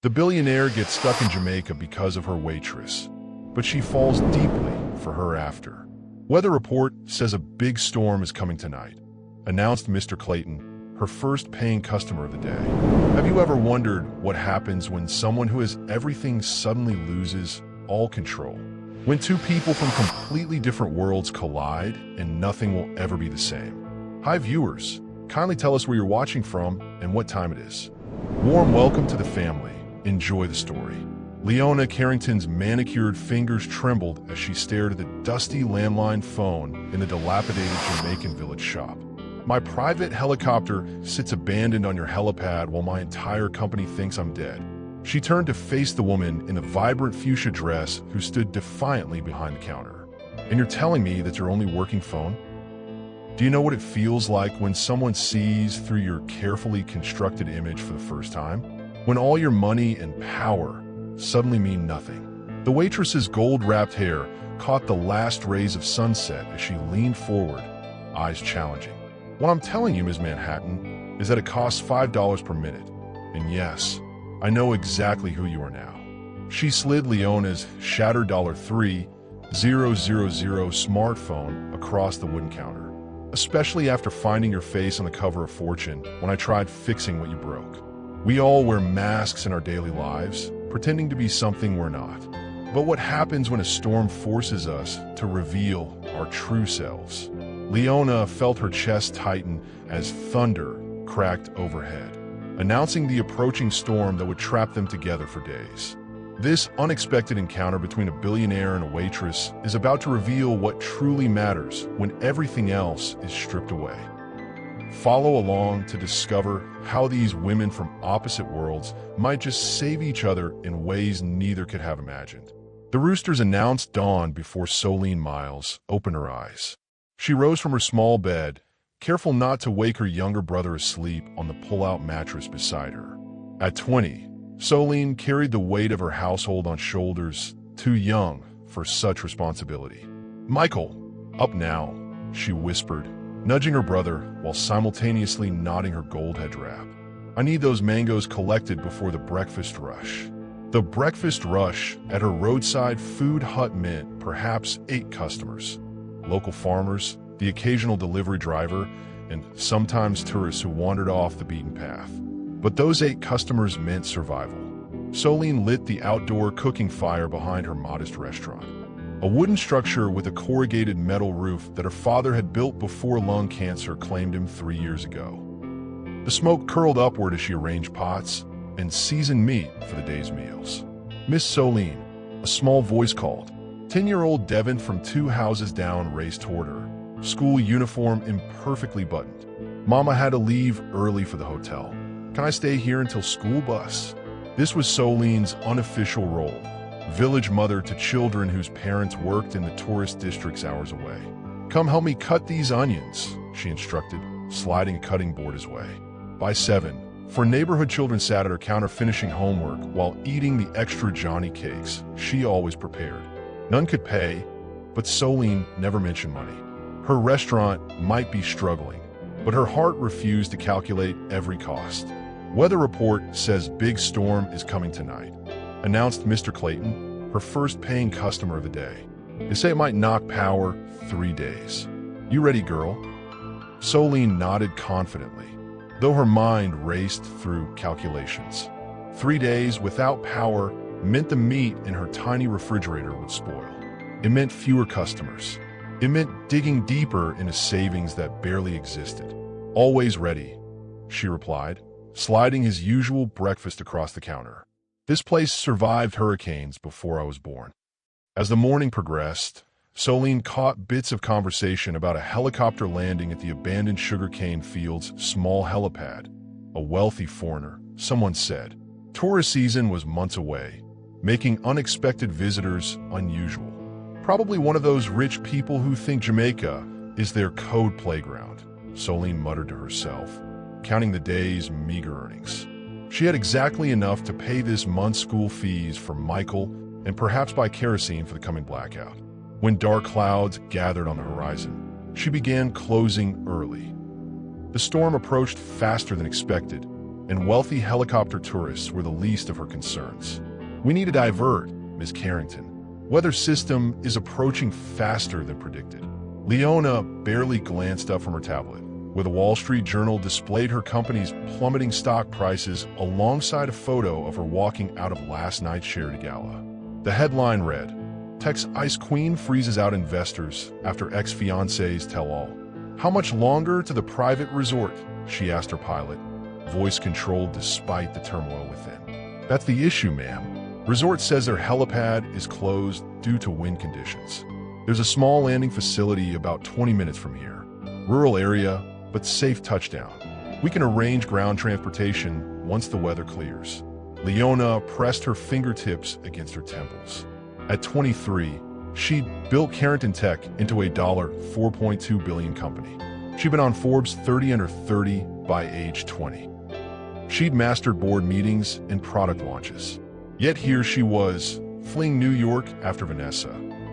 The billionaire gets stuck in Jamaica because of her waitress, but she falls deeply for her after. Weather report says a big storm is coming tonight, announced Mr. Clayton, her first paying customer of the day. Have you ever wondered what happens when someone who has everything suddenly loses all control? When two people from completely different worlds collide and nothing will ever be the same. Hi viewers, kindly tell us where you're watching from and what time it is. Warm welcome to the family. Enjoy the story. Leona Carrington's manicured fingers trembled as she stared at the dusty landline phone in the dilapidated Jamaican village shop. My private helicopter sits abandoned on your helipad while my entire company thinks I'm dead. She turned to face the woman in the vibrant fuchsia dress who stood defiantly behind the counter. And you're telling me that's your only working phone? Do you know what it feels like when someone sees through your carefully constructed image for the first time? When all your money and power suddenly mean nothing. The waitress's gold-wrapped hair caught the last rays of sunset as she leaned forward, eyes challenging. What I'm telling you, Ms. Manhattan, is that it costs $5 per minute. And yes, I know exactly who you are now. She slid Leona's shattered $3,000 smartphone across the wooden counter, especially after finding your face on the cover of Fortune when I tried fixing what you broke. We all wear masks in our daily lives, pretending to be something we're not. But what happens when a storm forces us to reveal our true selves? Leona felt her chest tighten as thunder cracked overhead, announcing the approaching storm that would trap them together for days. This unexpected encounter between a billionaire and a waitress is about to reveal what truly matters when everything else is stripped away. Follow along to discover how these women from opposite worlds might just save each other in ways neither could have imagined. The roosters announced dawn before Solene Miles opened her eyes. She rose from her small bed, careful not to wake her younger brother asleep on the pull-out mattress beside her. At 20, Solene carried the weight of her household on shoulders, too young for such responsibility. "Michael, up now," she whispered, nudging her brother while simultaneously nodding her gold head wrap. "I need those mangoes collected before the breakfast rush." The breakfast rush at her roadside food hut meant perhaps 8 customers. Local farmers, the occasional delivery driver, and sometimes tourists who wandered off the beaten path. But those 8 customers meant survival. Solene lit the outdoor cooking fire behind her modest restaurant. A wooden structure with a corrugated metal roof that her father had built before lung cancer claimed him 3 years ago. The smoke curled upward as she arranged pots and seasoned meat for the day's meals. "Miss Solene," a small voice called. 10-year-old Devin from 2 houses down raced toward her, school uniform imperfectly buttoned. "Mama had to leave early for the hotel. Can I stay here until school bus?" This was Solene's unofficial role. Village mother to children whose parents worked in the tourist districts hours away. "Come help me cut these onions," she instructed, sliding a cutting board his way. By 7, 4 neighborhood children sat at her counter finishing homework while eating the extra Johnny cakes she always prepared. None could pay, but Solene never mentioned money. Her restaurant might be struggling, but her heart refused to calculate every cost. "Weather report says big storm is coming tonight," announced Mr. Clayton, her first paying customer of the day. "They say it might knock power 3 days. You ready, girl?" Solene nodded confidently, though her mind raced through calculations. 3 days without power meant the meat in her tiny refrigerator would spoil. It meant fewer customers. It meant digging deeper into savings that barely existed. "Always ready," she replied, sliding his usual breakfast across the counter. "This place survived hurricanes before I was born." As the morning progressed, Solene caught bits of conversation about a helicopter landing at the abandoned sugarcane field's small helipad. A wealthy foreigner, someone said. Tourist season was months away, making unexpected visitors unusual. Probably one of those rich people who think Jamaica is their code playground, Solene muttered to herself, counting the day's meager earnings. She had exactly enough to pay this month's school fees for Michael and perhaps buy kerosene for the coming blackout. When dark clouds gathered on the horizon, she began closing early. The storm approached faster than expected, and wealthy helicopter tourists were the least of her concerns. "We need to divert, Ms. Carrington. Weather system is approaching faster than predicted." Leona barely glanced up from her tablet, where the Wall Street Journal displayed her company's plummeting stock prices alongside a photo of her walking out of last night's charity gala. The headline read, "Tech's Ice Queen freezes out investors after ex-fiancés tell all." "How much longer to the private resort?" she asked her pilot, voice controlled despite the turmoil within. "That's the issue, ma'am. Resort says their helipad is closed due to wind conditions. There's a small landing facility about 20 minutes from here. Rural area, but safe touchdown. We can arrange ground transportation once the weather clears." Leona pressed her fingertips against her temples. At 23, she'd built Carrington Tech into a $4.2 billion company. She'd been on Forbes 30 Under 30 by age 20. She'd mastered board meetings and product launches. Yet here she was, fleeing New York after Vanessa,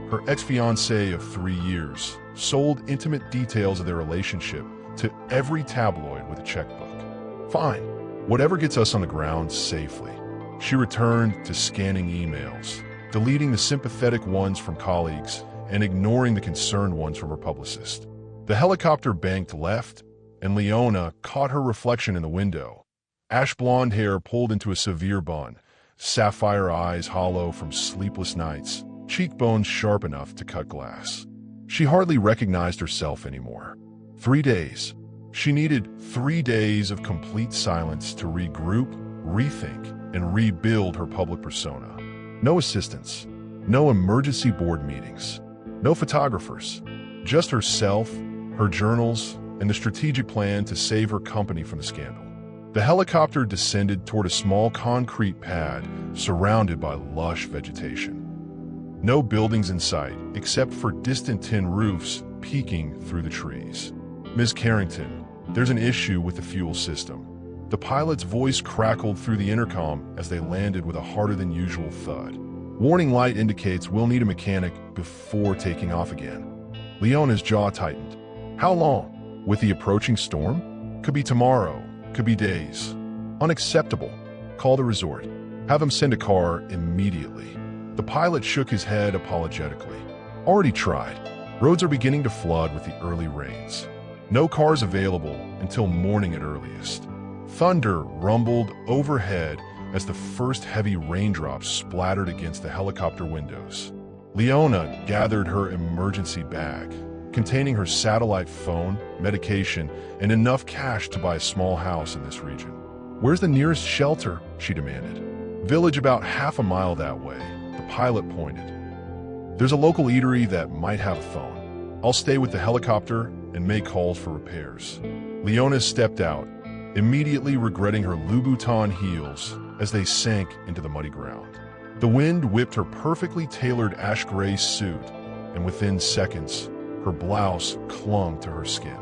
her ex-fiancé of 3 years, sold intimate details of their relationship to every tabloid with a checkbook. "Fine, whatever gets us on the ground safely." She returned to scanning emails, deleting the sympathetic ones from colleagues and ignoring the concerned ones from her publicist. The helicopter banked left, and Leona caught her reflection in the window. Ash blonde hair pulled into a severe bun, sapphire eyes hollow from sleepless nights, cheekbones sharp enough to cut glass. She hardly recognized herself anymore. 3 days. She needed 3 days of complete silence to regroup, rethink, and rebuild her public persona. No assistants, no emergency board meetings, no photographers, just herself, her journals, and the strategic plan to save her company from the scandal. The helicopter descended toward a small concrete pad surrounded by lush vegetation. No buildings in sight, except for distant tin roofs peeking through the trees. "Ms. Carrington, there's an issue with the fuel system." The pilot's voice crackled through the intercom as they landed with a harder-than-usual thud. "Warning light indicates we'll need a mechanic before taking off again." Leona's jaw tightened. "How long? With the approaching storm? Could be tomorrow, could be days." "Unacceptable. Call the resort. Have them send a car immediately." The pilot shook his head apologetically. "Already tried. Roads are beginning to flood with the early rains. No cars available until morning at earliest." Thunder rumbled overhead as the first heavy raindrops splattered against the helicopter windows. Leona gathered her emergency bag, containing her satellite phone, medication, and enough cash to buy a small house in this region. "Where's the nearest shelter?" she demanded. "Village about half a mile that way," the pilot pointed. "There's a local eatery that might have a phone. I'll stay with the helicopter and make calls for repairs." Leona stepped out, immediately regretting her Louboutin heels as they sank into the muddy ground. The wind whipped her perfectly tailored ash gray suit, and within seconds, her blouse clung to her skin.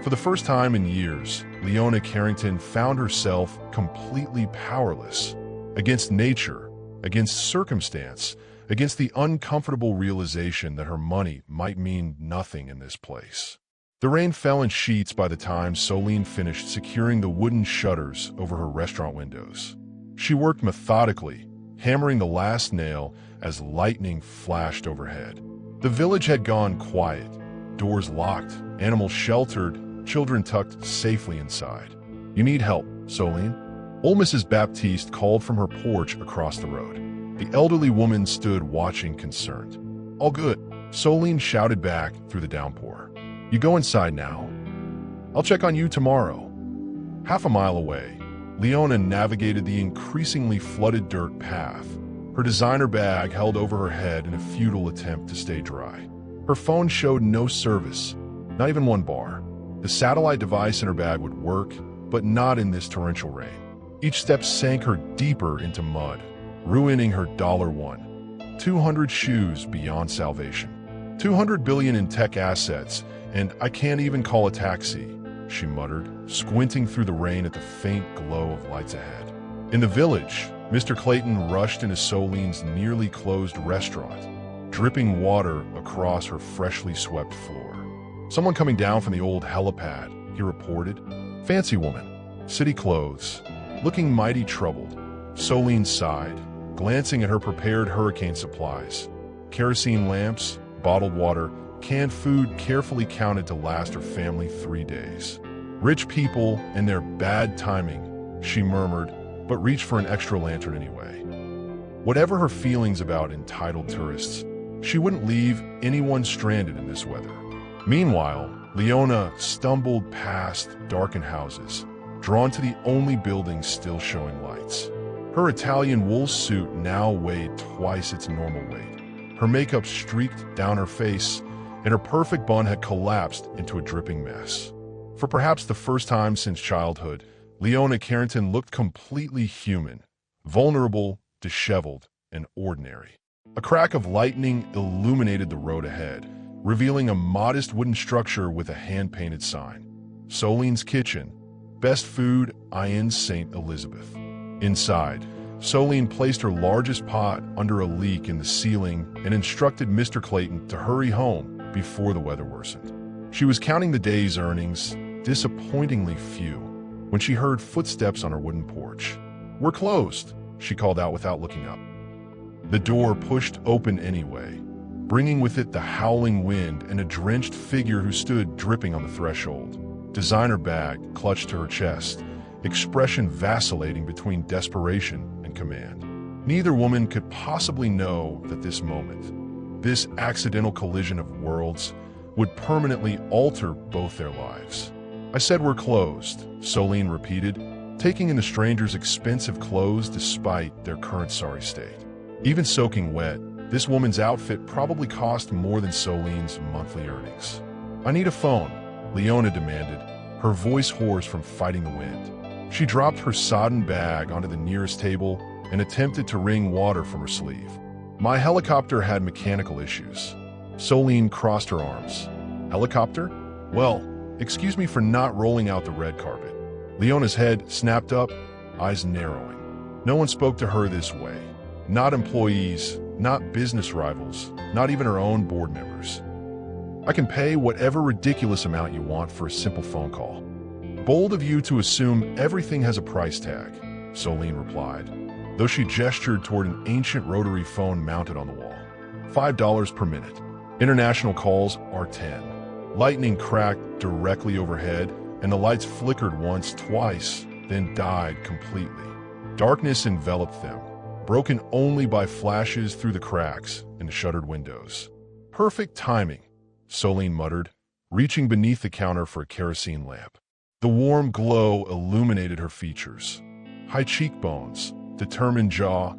For the first time in years, Leona Carrington found herself completely powerless against nature, against circumstance, against the uncomfortable realization that her money might mean nothing in this place. The rain fell in sheets by the time Soline finished securing the wooden shutters over her restaurant windows. She worked methodically, hammering the last nail as lightning flashed overhead. The village had gone quiet, doors locked, animals sheltered, children tucked safely inside. "You need help, Soline?" Old Mrs. Baptiste called from her porch across the road. The elderly woman stood watching, concerned. "All good," Soline shouted back through the downpour. "You go inside now. I'll check on you tomorrow." Half a mile away, Leona navigated the increasingly flooded dirt path, her designer bag held over her head in a futile attempt to stay dry. Her phone showed no service, not even one bar. The satellite device in her bag would work, but not in this torrential rain. Each step sank her deeper into mud, ruining her $1. 200 shoes beyond salvation. 200 billion in tech assets, and I can't even call a taxi, she muttered, squinting through the rain at the faint glow of lights ahead. In the village, Mr. Clayton rushed into Soline's nearly closed restaurant, dripping water across her freshly swept floor. "Someone coming down from the old helipad," he reported. "Fancy woman. City clothes. Looking mighty troubled, Soline sighed, glancing at her prepared hurricane supplies. Kerosene lamps, bottled water, canned food carefully counted to last her family 3 days. Rich people and their bad timing, she murmured, but reached for an extra lantern anyway. Whatever her feelings about entitled tourists, she wouldn't leave anyone stranded in this weather. Meanwhile, Leona stumbled past darkened houses, drawn to the only buildings still showing lights. Her Italian wool suit now weighed twice its normal weight. Her makeup streaked down her face, and her perfect bun had collapsed into a dripping mess. For perhaps the first time since childhood, Leona Carrington looked completely human, vulnerable, disheveled, and ordinary. A crack of lightning illuminated the road ahead, revealing a modest wooden structure with a hand-painted sign. Soline's Kitchen, Best Food, Inn St. Elizabeth. Inside, Soline placed her largest pot under a leak in the ceiling and instructed Mr. Clayton to hurry home before the weather worsened. She was counting the day's earnings, disappointingly few, when she heard footsteps on her wooden porch. "We're closed," she called out without looking up. The door pushed open anyway, bringing with it the howling wind and a drenched figure who stood dripping on the threshold. Designer bag clutched to her chest, expression vacillating between desperation and command. Neither woman could possibly know that this moment, this accidental collision of worlds, would permanently alter both their lives. "I said we're closed," Soline repeated, taking in the stranger's expensive clothes despite their current sorry state. Even soaking wet, this woman's outfit probably cost more than Soline's monthly earnings. "I need a phone," Leona demanded, her voice hoarse from fighting the wind. She dropped her sodden bag onto the nearest table and attempted to wring water from her sleeve. "My helicopter had mechanical issues." Soline crossed her arms. "Helicopter? Well, excuse me for not rolling out the red carpet." Leona's head snapped up, eyes narrowing. No one spoke to her this way. Not employees, not business rivals, not even her own board members. "I can pay whatever ridiculous amount you want for a simple phone call." "Bold of you to assume everything has a price tag," Soline replied, though she gestured toward an ancient rotary phone mounted on the wall. $5 per minute. International calls are 10. Lightning cracked directly overhead, and the lights flickered once, twice, then died completely. Darkness enveloped them, broken only by flashes through the cracks in the shuttered windows. "Perfect timing," Soline muttered, reaching beneath the counter for a kerosene lamp. The warm glow illuminated her features. High cheekbones, determined jaw,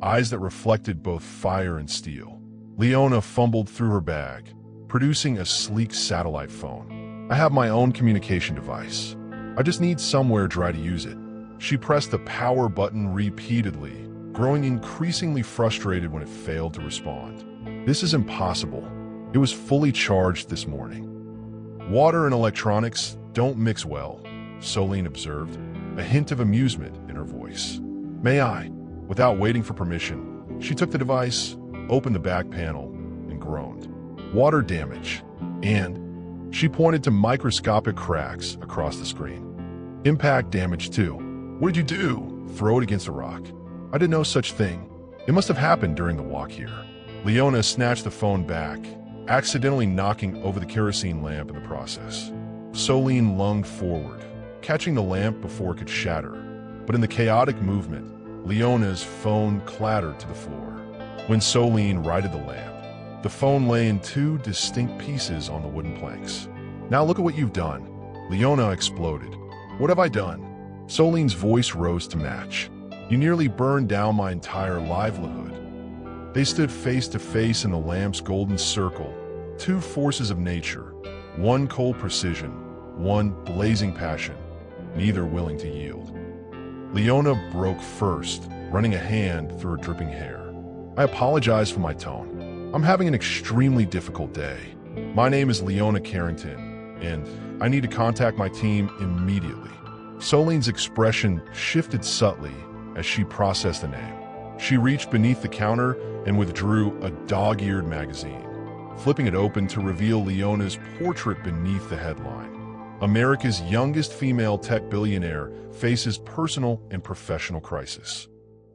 eyes that reflected both fire and steel. Leona fumbled through her bag, producing a sleek satellite phone. "I have my own communication device. I just need somewhere dry to use it." She pressed the power button repeatedly, growing increasingly frustrated when it failed to respond. "This is impossible. It was fully charged this morning." "Water and electronics don't mix well," Soline observed, a hint of amusement in her voice. "May I?" Without waiting for permission, she took the device, opened the back panel, and groaned. "Water damage." And she pointed to microscopic cracks across the screen. "Impact damage too." "What did you do?" "Throw it against a rock." "I did no such thing. It must have happened during the walk here." Leona snatched the phone back, accidentally knocking over the kerosene lamp in the process. Soline lunged forward, catching the lamp before it could shatter. But in the chaotic movement, Leona's phone clattered to the floor. When Soline righted the lamp, the phone lay in 2 distinct pieces on the wooden planks. "Now look at what you've done." Leona exploded. "What have I done?" Soline's voice rose to match. "You nearly burned down my entire livelihood." They stood face to face in the lamp's golden circle, 2 forces of nature, one cold precision, one blazing passion, neither willing to yield. Leona broke first, running a hand through her dripping hair. "I apologize for my tone. I'm having an extremely difficult day. My name is Leona Carrington, and I need to contact my team immediately." Soline's expression shifted subtly as she processed the name. She reached beneath the counter and withdrew a dog-eared magazine, flipping it open to reveal Leona's portrait beneath the headline. America's youngest female tech billionaire faces personal and professional crisis.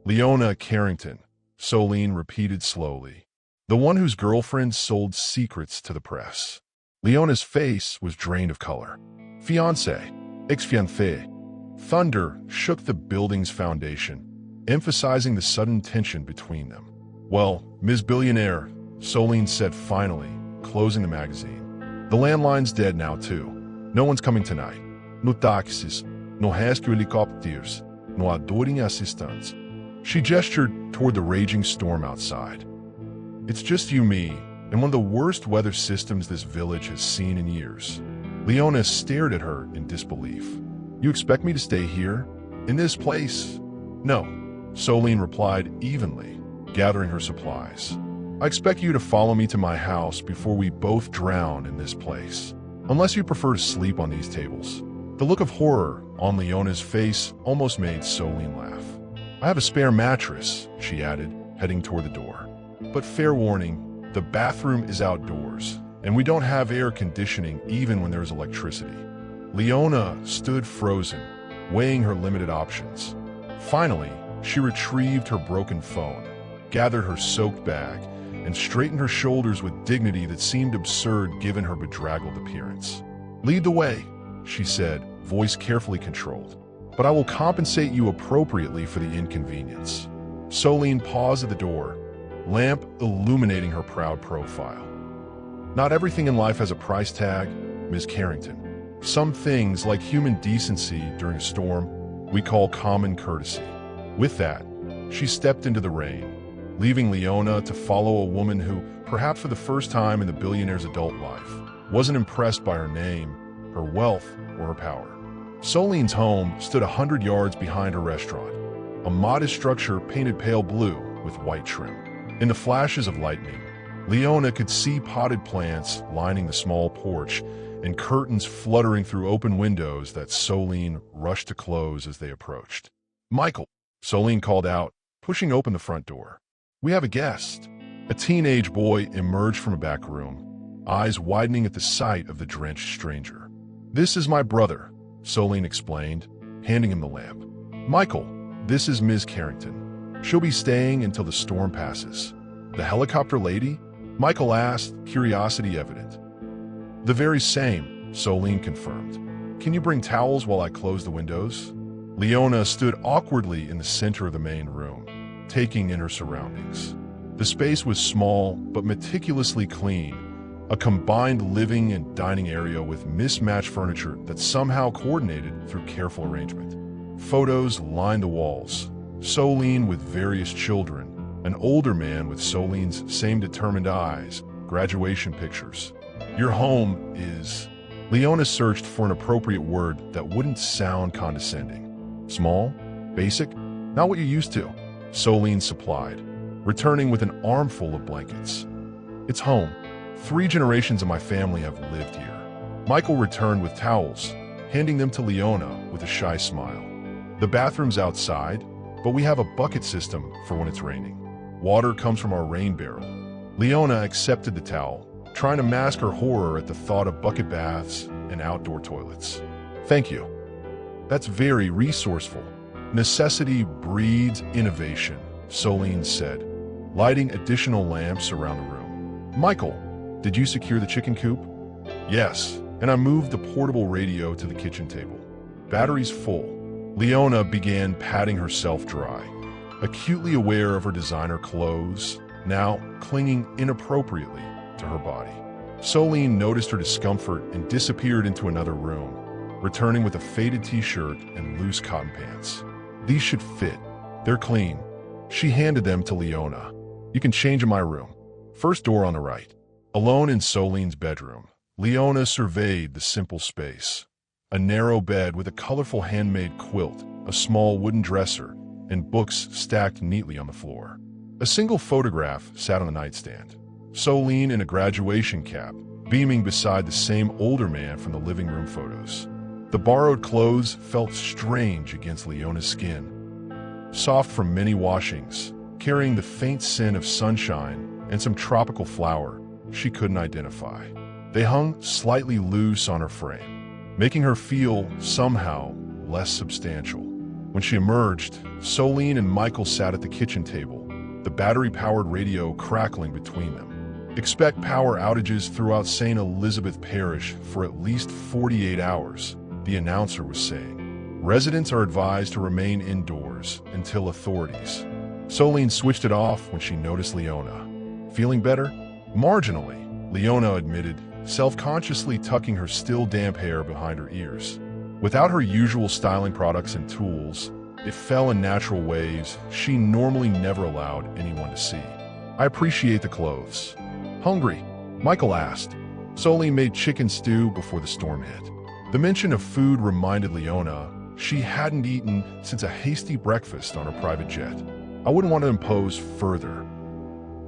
Leona Carrington, Solene repeated slowly. The one whose girlfriend sold secrets to the press. Leona's face was drained of color. Fiancé, ex-fiancé. Thunder shook the building's foundation, emphasizing the sudden tension between them. Well, Ms. Billionaire, Solene said finally, closing the magazine. The landline's dead now, too. No one's coming tonight. No taxis, no rescue helicopters, no adoring assistance. She gestured toward the raging storm outside. It's just you, me, and one of the worst weather systems this village has seen in years. Leona stared at her in disbelief. You expect me to stay here? In this place? No, Solene replied evenly, gathering her supplies. I expect you to follow me to my house before we both drown in this place. Unless you prefer to sleep on these tables. The look of horror on Leona's face almost made Solene laugh. I have a spare mattress, she added, heading toward the door. But fair warning, the bathroom is outdoors, and we don't have air conditioning even when there is electricity. Leona stood frozen, weighing her limited options. Finally, she retrieved her broken phone, gathered her soaked bag, and straightened her shoulders with dignity that seemed absurd given her bedraggled appearance. Lead the way, she said, voice carefully controlled. But I will compensate you appropriately for the inconvenience. Solene paused at the door, lamp illuminating her proud profile. Not everything in life has a price tag, Ms. Carrington. Some things, like human decency during a storm, we call common courtesy. With that, she stepped into the rain, leaving Leona to follow a woman who, perhaps for the first time in the billionaire's adult life, wasn't impressed by her name, her wealth, or her power. Solene's home stood 100 yards behind her restaurant, a modest structure painted pale blue with white trim. In the flashes of lightning, Leona could see potted plants lining the small porch and curtains fluttering through open windows that Solene rushed to close as they approached. Michael, Solene called out, pushing open the front door. We have a guest. A teenage boy emerged from a back room, eyes widening at the sight of the drenched stranger. This is my brother, Solene explained, handing him the lamp. Michael, this is Ms. Carrington. She'll be staying until the storm passes. The helicopter lady? Michael asked, curiosity evident. The very same, Solene confirmed. Can you bring towels while I close the windows? Leona stood awkwardly in the center of the main room, taking in her surroundings. The space was small but meticulously clean, a combined living and dining area with mismatched furniture that somehow coordinated through careful arrangement. Photos lined the walls, Solene with various children, an older man with Solene's same determined eyes, graduation pictures. Your home is... Leona searched for an appropriate word that wouldn't sound condescending. Small? Basic? Not what you're used to, Solene supplied, returning with an armful of blankets. It's home. 3 generations of my family have lived here. Michael returned with towels, handing them to Leona with a shy smile. The bathroom's outside, but we have a bucket system for when it's raining. Water comes from our rain barrel. Leona accepted the towel, trying to mask her horror at the thought of bucket baths and outdoor toilets. Thank you. That's very resourceful. Necessity breeds innovation, Solene said, lighting additional lamps around the room. Michael, did you secure the chicken coop? Yes, and I moved the portable radio to the kitchen table. Batteries full. Leona began patting herself dry, acutely aware of her designer clothes, now clinging inappropriately to her body. Solene noticed her discomfort and disappeared into another room, returning with a faded t-shirt and loose cotton pants. These should fit. They're clean. She handed them to Leona. You can change in my room. First door on the right. Alone in Solene's bedroom, Leona surveyed the simple space. A narrow bed with a colorful handmade quilt, a small wooden dresser, and books stacked neatly on the floor. A single photograph sat on the nightstand. Solene in a graduation cap, beaming beside the same older man from the living room photos. The borrowed clothes felt strange against Leona's skin. Soft from many washings, carrying the faint scent of sunshine and some tropical flower she couldn't identify. They hung slightly loose on her frame. making her feel somehow less substantial. When she emerged, Solene and Michael sat at the kitchen table, the battery-powered radio crackling between them. Expect power outages throughout St. Elizabeth Parish for at least 48 hours, the announcer was saying. Residents are advised to remain indoors until authorities. Solene switched it off when she noticed Leona. Feeling better? Marginally, Leona admitted, self-consciously tucking her still damp hair behind her ears. Without her usual styling products and tools, it fell in natural waves she normally never allowed anyone to see. I appreciate the clothes. Hungry? Michael asked. Solene made chicken stew before the storm hit. The mention of food reminded Leona she hadn't eaten since a hasty breakfast on her private jet. I wouldn't want to impose further.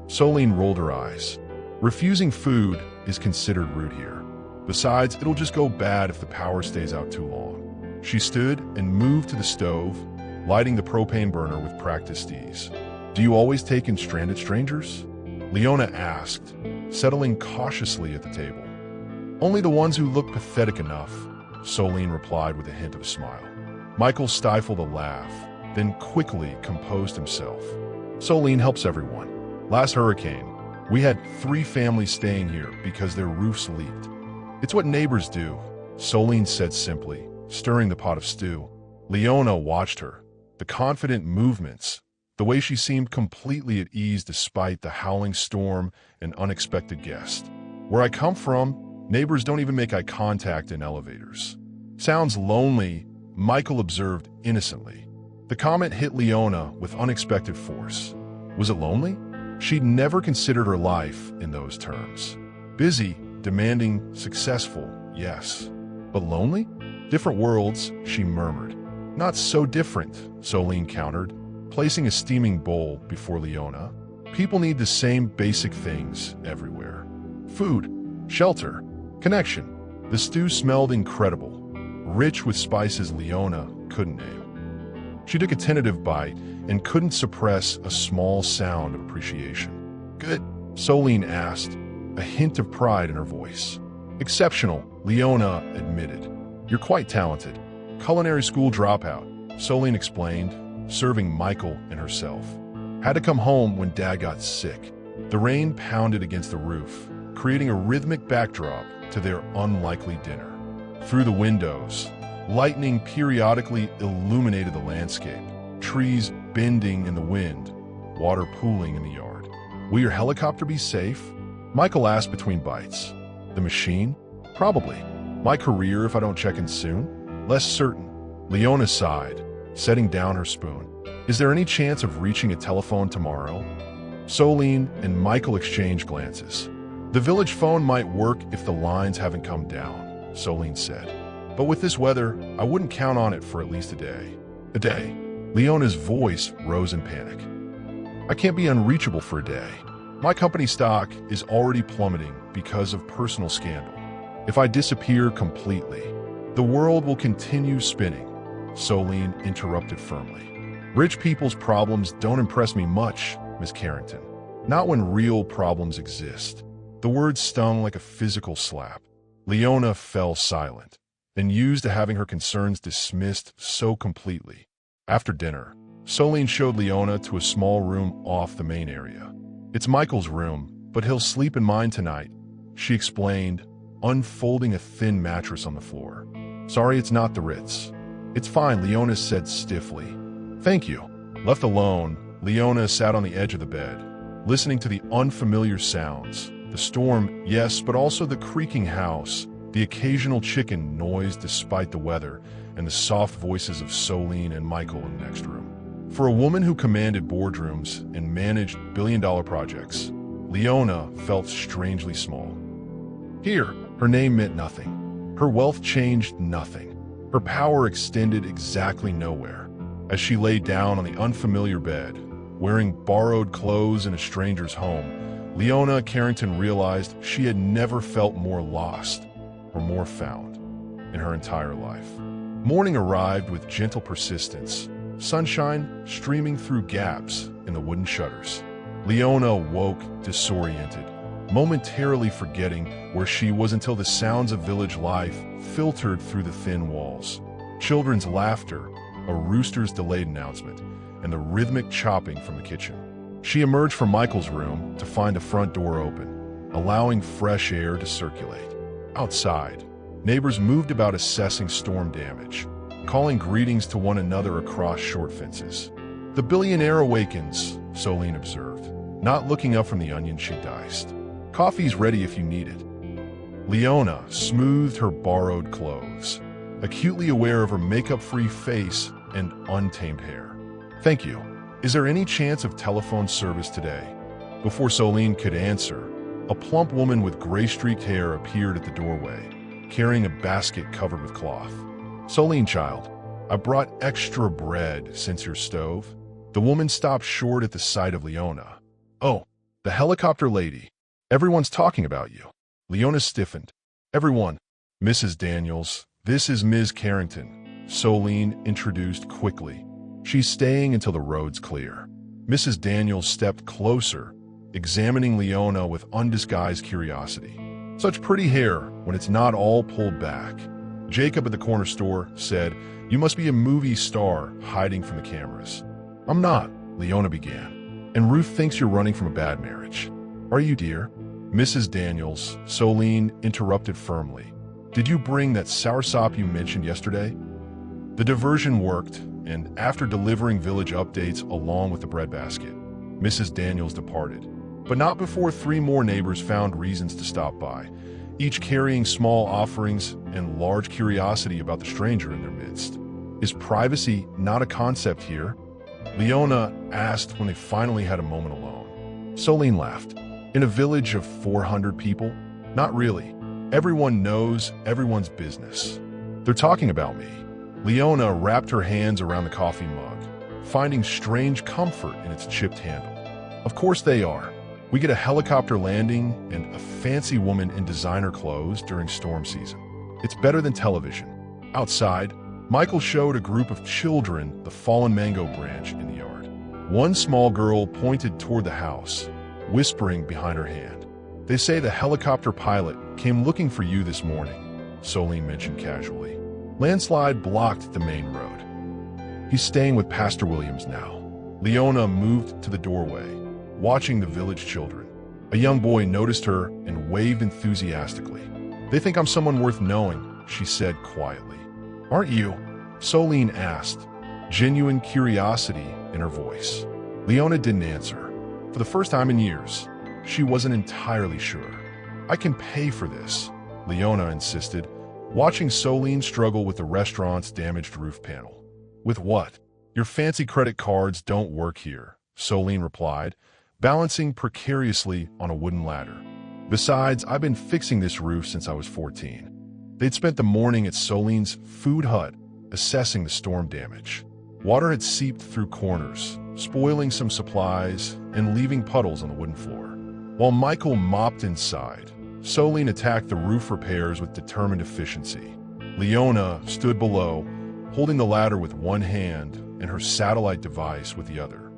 Solene rolled her eyes. Refusing food is considered rude here. Besides, it'll just go bad if the power stays out too long. She stood and moved to the stove, lighting the propane burner with practiced ease. Do you always take in stranded strangers? Leona asked, settling cautiously at the table. Only the ones who look pathetic enough, Solene replied with a hint of a smile. Michael stifled a laugh, then quickly composed himself. Solene helps everyone. Last hurricane, we had 3 families staying here because their roofs leaked. It's what neighbors do, Solene said simply, stirring the pot of stew. Leona watched her, the confident movements, the way she seemed completely at ease despite the howling storm and unexpected guest. Where I come from, neighbors don't even make eye contact in elevators. Sounds lonely, Michael observed innocently. The comment hit Leona with unexpected force. Was it lonely? She'd never considered her life in those terms. Busy, demanding, successful, yes. But lonely? Different worlds, she murmured. Not so different, Solene countered, placing a steaming bowl before Leona. People need the same basic things everywhere. Food, shelter, connection. The stew smelled incredible, rich with spices Leona couldn't name. She took a tentative bite and couldn't suppress a small sound of appreciation. Good, Solene asked, a hint of pride in her voice. Exceptional, Leona admitted. You're quite talented. Culinary school dropout, Solene explained, serving Michael and herself. Had to come home when Dad got sick. The rain pounded against the roof, creating a rhythmic backdrop to their unlikely dinner. Through the windows, lightning periodically illuminated the landscape, trees bending in the wind, water pooling in the yard. Will your helicopter be safe? Michael asked between bites. The machine? Probably. My career if I don't check in soon? Less certain. Leona sighed, setting down her spoon. Is there any chance of reaching a telephone tomorrow? Solene and Michael exchanged glances. The village phone might work if the lines haven't come down, Solene said. But with this weather, I wouldn't count on it for at least a day. A day? Leona's voice rose in panic. I can't be unreachable for a day. My company stock is already plummeting because of personal scandal. If I disappear completely, the world will continue spinning, Solene interrupted firmly. Rich people's problems don't impress me much, Miss Carrington. Not when real problems exist. The words stung like a physical slap. Leona fell silent, then used to having her concerns dismissed so completely. After dinner, Solene showed Leona to a small room off the main area. It's Michael's room, but he'll sleep in mine tonight, she explained, unfolding a thin mattress on the floor. Sorry it's not the Ritz. It's fine, Leona said stiffly. Thank you. Left alone, Leona sat on the edge of the bed, listening to the unfamiliar sounds. The storm, yes, but also the creaking house, the occasional chicken noise despite the weather, and the soft voices of Solene and Michael in the next room. For a woman who commanded boardrooms and managed billion-dollar projects, Leona felt strangely small. Here, her name meant nothing. Her wealth changed nothing. Her power extended exactly nowhere. As she lay down on the unfamiliar bed, wearing borrowed clothes in a stranger's home, Leona Carrington realized she had never felt more lost or more found in her entire life. Morning arrived with gentle persistence, sunshine streaming through gaps in the wooden shutters. Leona woke disoriented, momentarily forgetting where she was until the sounds of village life filtered through the thin walls. Children's laughter, a rooster's delayed announcement, and the rhythmic chopping from the kitchen. She emerged from Michael's room to find the front door open, allowing fresh air to circulate. Outside, neighbors moved about assessing storm damage, calling greetings to one another across short fences. "The billionaire awakens," Solene observed, not looking up from the onion she diced. "Coffee's ready if you need it." Leona smoothed her borrowed clothes, acutely aware of her makeup-free face and untamed hair. "Thank you. Is there any chance of telephone service today?" Before Solene could answer, a plump woman with gray-streaked hair appeared at the doorway, carrying a basket covered with cloth. "Solene, child, I brought extra bread since your stove." The woman stopped short at the sight of Leona. "Oh, the helicopter lady. Everyone's talking about you." Leona stiffened. "Everyone." "Mrs. Daniels, this is Ms. Carrington," Solene introduced quickly. "She's staying until the road's clear." Mrs. Daniels stepped closer, examining Leona with undisguised curiosity. "Such pretty hair when it's not all pulled back." Jacob at the corner store said, "You must be a movie star hiding from the cameras." "I'm not," Leona began. "And Ruth thinks you're running from a bad marriage." "Are you, dear?" Mrs. Daniels, Solene interrupted firmly. "Did you bring that soursop you mentioned yesterday?" The diversion worked, and after delivering village updates along with the breadbasket, Mrs. Daniels departed. But not before 3 more neighbors found reasons to stop by, each carrying small offerings and large curiosity about the stranger in their midst. "Is privacy not a concept here?" Leona asked when they finally had a moment alone. Solene laughed. "In a village of 400 people? Not really. Everyone knows everyone's business. They're talking about me." Leona wrapped her hands around the coffee mug, finding strange comfort in its chipped handle. "Of course they are. We get a helicopter landing and a fancy woman in designer clothes during storm season. It's better than television." Outside, Michael showed a group of children the fallen mango branch in the yard. One small girl pointed toward the house, whispering behind her hand. "They say the helicopter pilot came looking for you this morning," Solene mentioned casually. "Landslide blocked the main road. He's staying with Pastor Williams now." Leona moved to the doorway, watching the village children. A young boy noticed her and waved enthusiastically. "They think I'm someone worth knowing," she said quietly. "Aren't you?" Solene asked, genuine curiosity in her voice. Leona didn't answer. For the first time in years, she wasn't entirely sure. "I can pay for this," Leona insisted, watching Solene struggle with the restaurant's damaged roof panel. "With what?" "Your fancy credit cards don't work here," Solene replied, balancing precariously on a wooden ladder. "Besides, I've been fixing this roof since I was 14. They'd spent the morning at Solene's food hut, assessing the storm damage. Water had seeped through corners, spoiling some supplies and leaving puddles on the wooden floor. While Michael mopped inside, Solene attacked the roof repairs with determined efficiency. Leona stood below, holding the ladder with one hand and her satellite device with the other.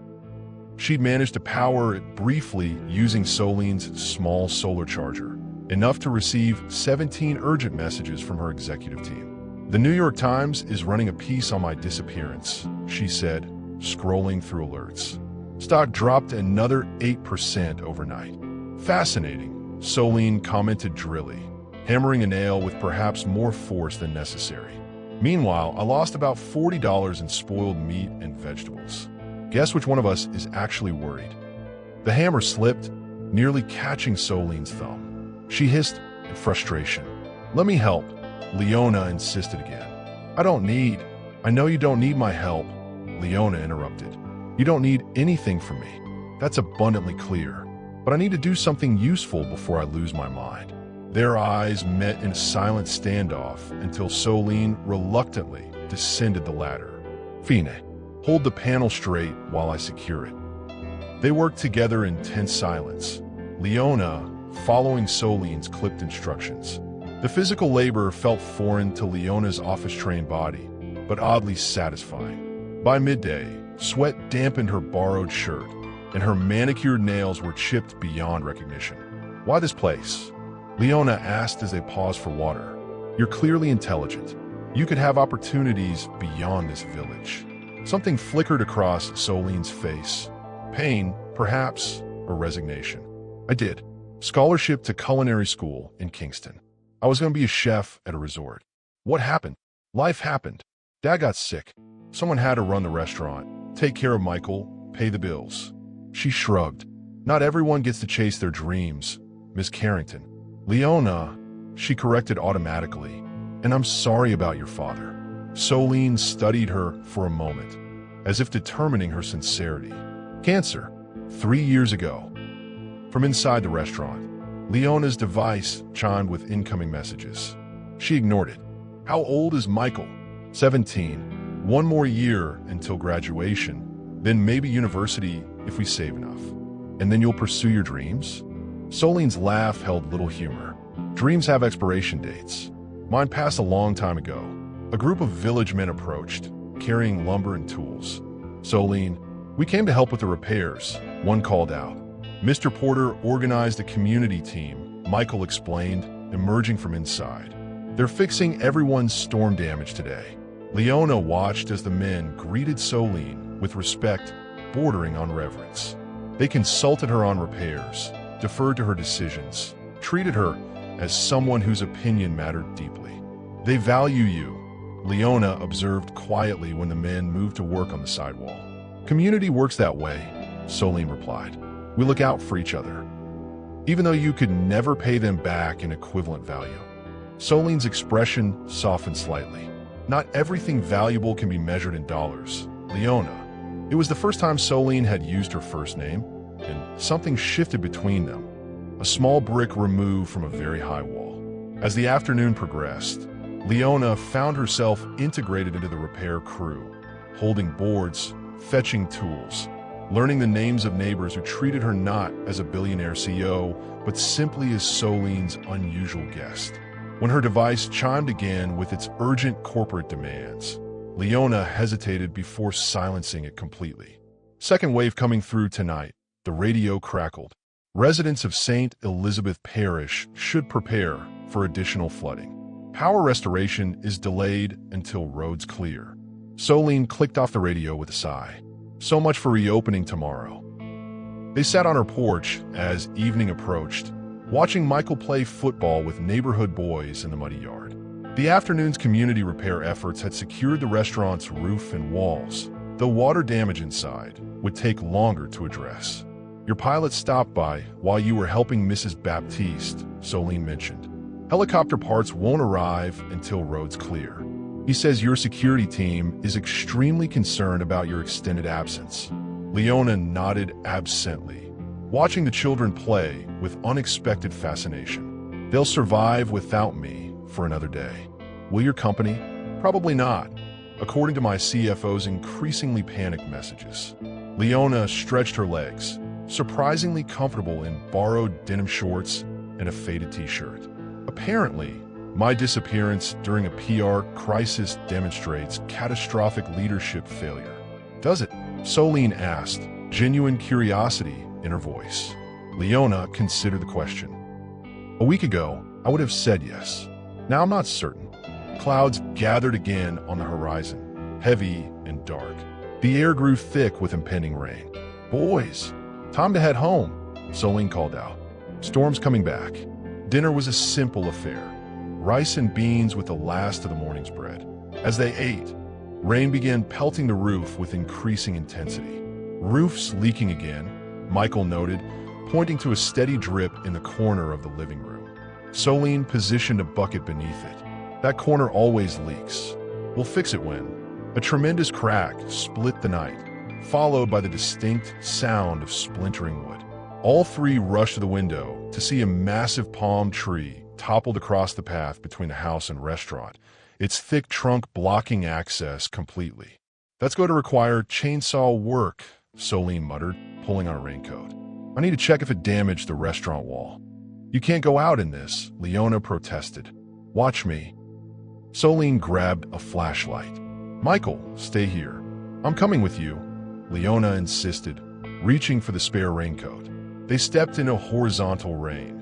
She'd managed to power it briefly using Solene's small solar charger, enough to receive 17 urgent messages from her executive team. "The New York Times is running a piece on my disappearance," she said, scrolling through alerts. "Stock dropped another 8% overnight." "Fascinating," Solene commented drily, hammering a nail with perhaps more force than necessary. "Meanwhile, I lost about $40 in spoiled meat and vegetables. Guess which one of us is actually worried?" The hammer slipped, nearly catching Solene's thumb. She hissed in frustration. "Let me help," Leona insisted again. I know you don't need my help," Leona interrupted. "You don't need anything from me. That's abundantly clear. But I need to do something useful before I lose my mind." Their eyes met in a silent standoff until Solene reluctantly descended the ladder. "Fine, hold the panel straight while I secure it." They worked together in tense silence, Leona following Solene's clipped instructions. The physical labor felt foreign to Leona's office-trained body, but oddly satisfying. By midday, sweat dampened her borrowed shirt, and her manicured nails were chipped beyond recognition. Why this place? Leona asked as they paused for water. You're clearly intelligent. You could have opportunities beyond this village. Something flickered across Soline's face. Pain, perhaps, or resignation. I did. Scholarship to culinary school in Kingston. I was going to be a chef at a resort. What happened? Life happened. Dad got sick. Someone had to run the restaurant, take care of Michael, pay the bills. She shrugged. Not everyone gets to chase their dreams, Miss Carrington. Leona, she corrected automatically. And I'm sorry about your father. Soline studied her for a moment, as if determining her sincerity. Cancer, 3 years ago. From inside the restaurant, Leona's device chimed with incoming messages. She ignored it. How old is Michael? 17. 1 more year until graduation, then maybe university if we save enough. And then you'll pursue your dreams? Soline's laugh held little humor. Dreams have expiration dates. Mine passed a long time ago. A group of village men approached, carrying lumber and tools. Soline, we came to help with the repairs, one called out. Mr. Porter organized a community team, Michael explained, emerging from inside. They're fixing everyone's storm damage today. Leona watched as the men greeted Soline with respect bordering on reverence. They consulted her on repairs, deferred to her decisions, treated her as someone whose opinion mattered deeply. They value you, Leona observed quietly when the men moved to work on the sidewall. Community works that way, Soline replied. We look out for each other, even though you could never pay them back in equivalent value. Soline's expression softened slightly. Not everything valuable can be measured in dollars, Leona. It was the first time Soline had used her first name, and something shifted between them. A small brick removed from a very high wall. As the afternoon progressed, Leona found herself integrated into the repair crew, holding boards, fetching tools, learning the names of neighbors who treated her not as a billionaire CEO, but simply as Soline's unusual guest. When her device chimed again with its urgent corporate demands, Leona hesitated before silencing it completely. Second wave coming through tonight, the radio crackled. Residents of St. Elizabeth Parish should prepare for additional flooding. Power restoration is delayed until roads clear. Soline clicked off the radio with a sigh. So much for reopening tomorrow. They sat on her porch as evening approached, watching Michael play football with neighborhood boys in the muddy yard. The afternoon's community repair efforts had secured the restaurant's roof and walls, though water damage inside would take longer to address. Your pilot stopped by while you were helping Mrs. Baptiste, Soline mentioned. Helicopter parts won't arrive until roads clear. He says your security team is extremely concerned about your extended absence. Leona nodded absently, watching the children play with unexpected fascination. They'll survive without me for another day. Will your company? Probably not, according to my CFO's increasingly panicked messages. Leona stretched her legs, surprisingly comfortable in borrowed denim shorts and a faded t-shirt. Apparently, my disappearance during a PR crisis demonstrates catastrophic leadership failure. Does it? Soline asked, genuine curiosity in her voice. Leona considered the question. A week ago, I would have said yes. Now I'm not certain. Clouds gathered again on the horizon, heavy and dark. The air grew thick with impending rain. Boys, time to head home, Soline called out. Storm's coming back. Dinner was a simple affair. Rice and beans with the last of the morning's bread. As they ate, rain began pelting the roof with increasing intensity. Roof's leaking again, Michael noted, pointing to a steady drip in the corner of the living room. Soline positioned a bucket beneath it. That corner always leaks. We'll fix it when. A tremendous crack split the night, followed by the distinct sound of splintering wood. All three rushed to the window to see a massive palm tree toppled across the path between the house and restaurant, its thick trunk blocking access completely. That's going to require chainsaw work, Soline muttered, pulling on a raincoat. I need to check if it damaged the restaurant wall. You can't go out in this, Leona protested. Watch me. Soline grabbed a flashlight. Michael, stay here. I'm coming with you, Leona insisted, reaching for the spare raincoat. They stepped into horizontal rain,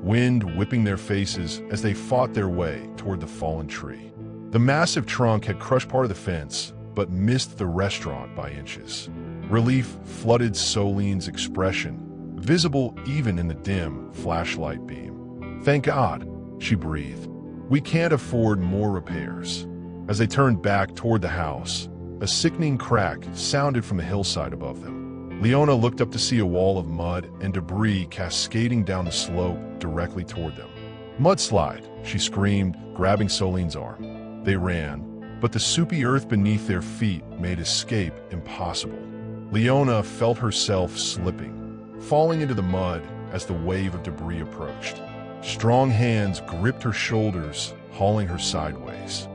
wind whipping their faces as they fought their way toward the fallen tree. The massive trunk had crushed part of the fence, but missed the restaurant by inches. Relief flooded Soline's expression, visible even in the dim flashlight beam. "Thank God," she breathed. "We can't afford more repairs." As they turned back toward the house, a sickening crack sounded from the hillside above them. Leona looked up to see a wall of mud and debris cascading down the slope directly toward them. "Mudslide!" she screamed, grabbing Soline's arm. They ran, but the soupy earth beneath their feet made escape impossible. Leona felt herself slipping, falling into the mud as the wave of debris approached. Strong hands gripped her shoulders, hauling her sideways.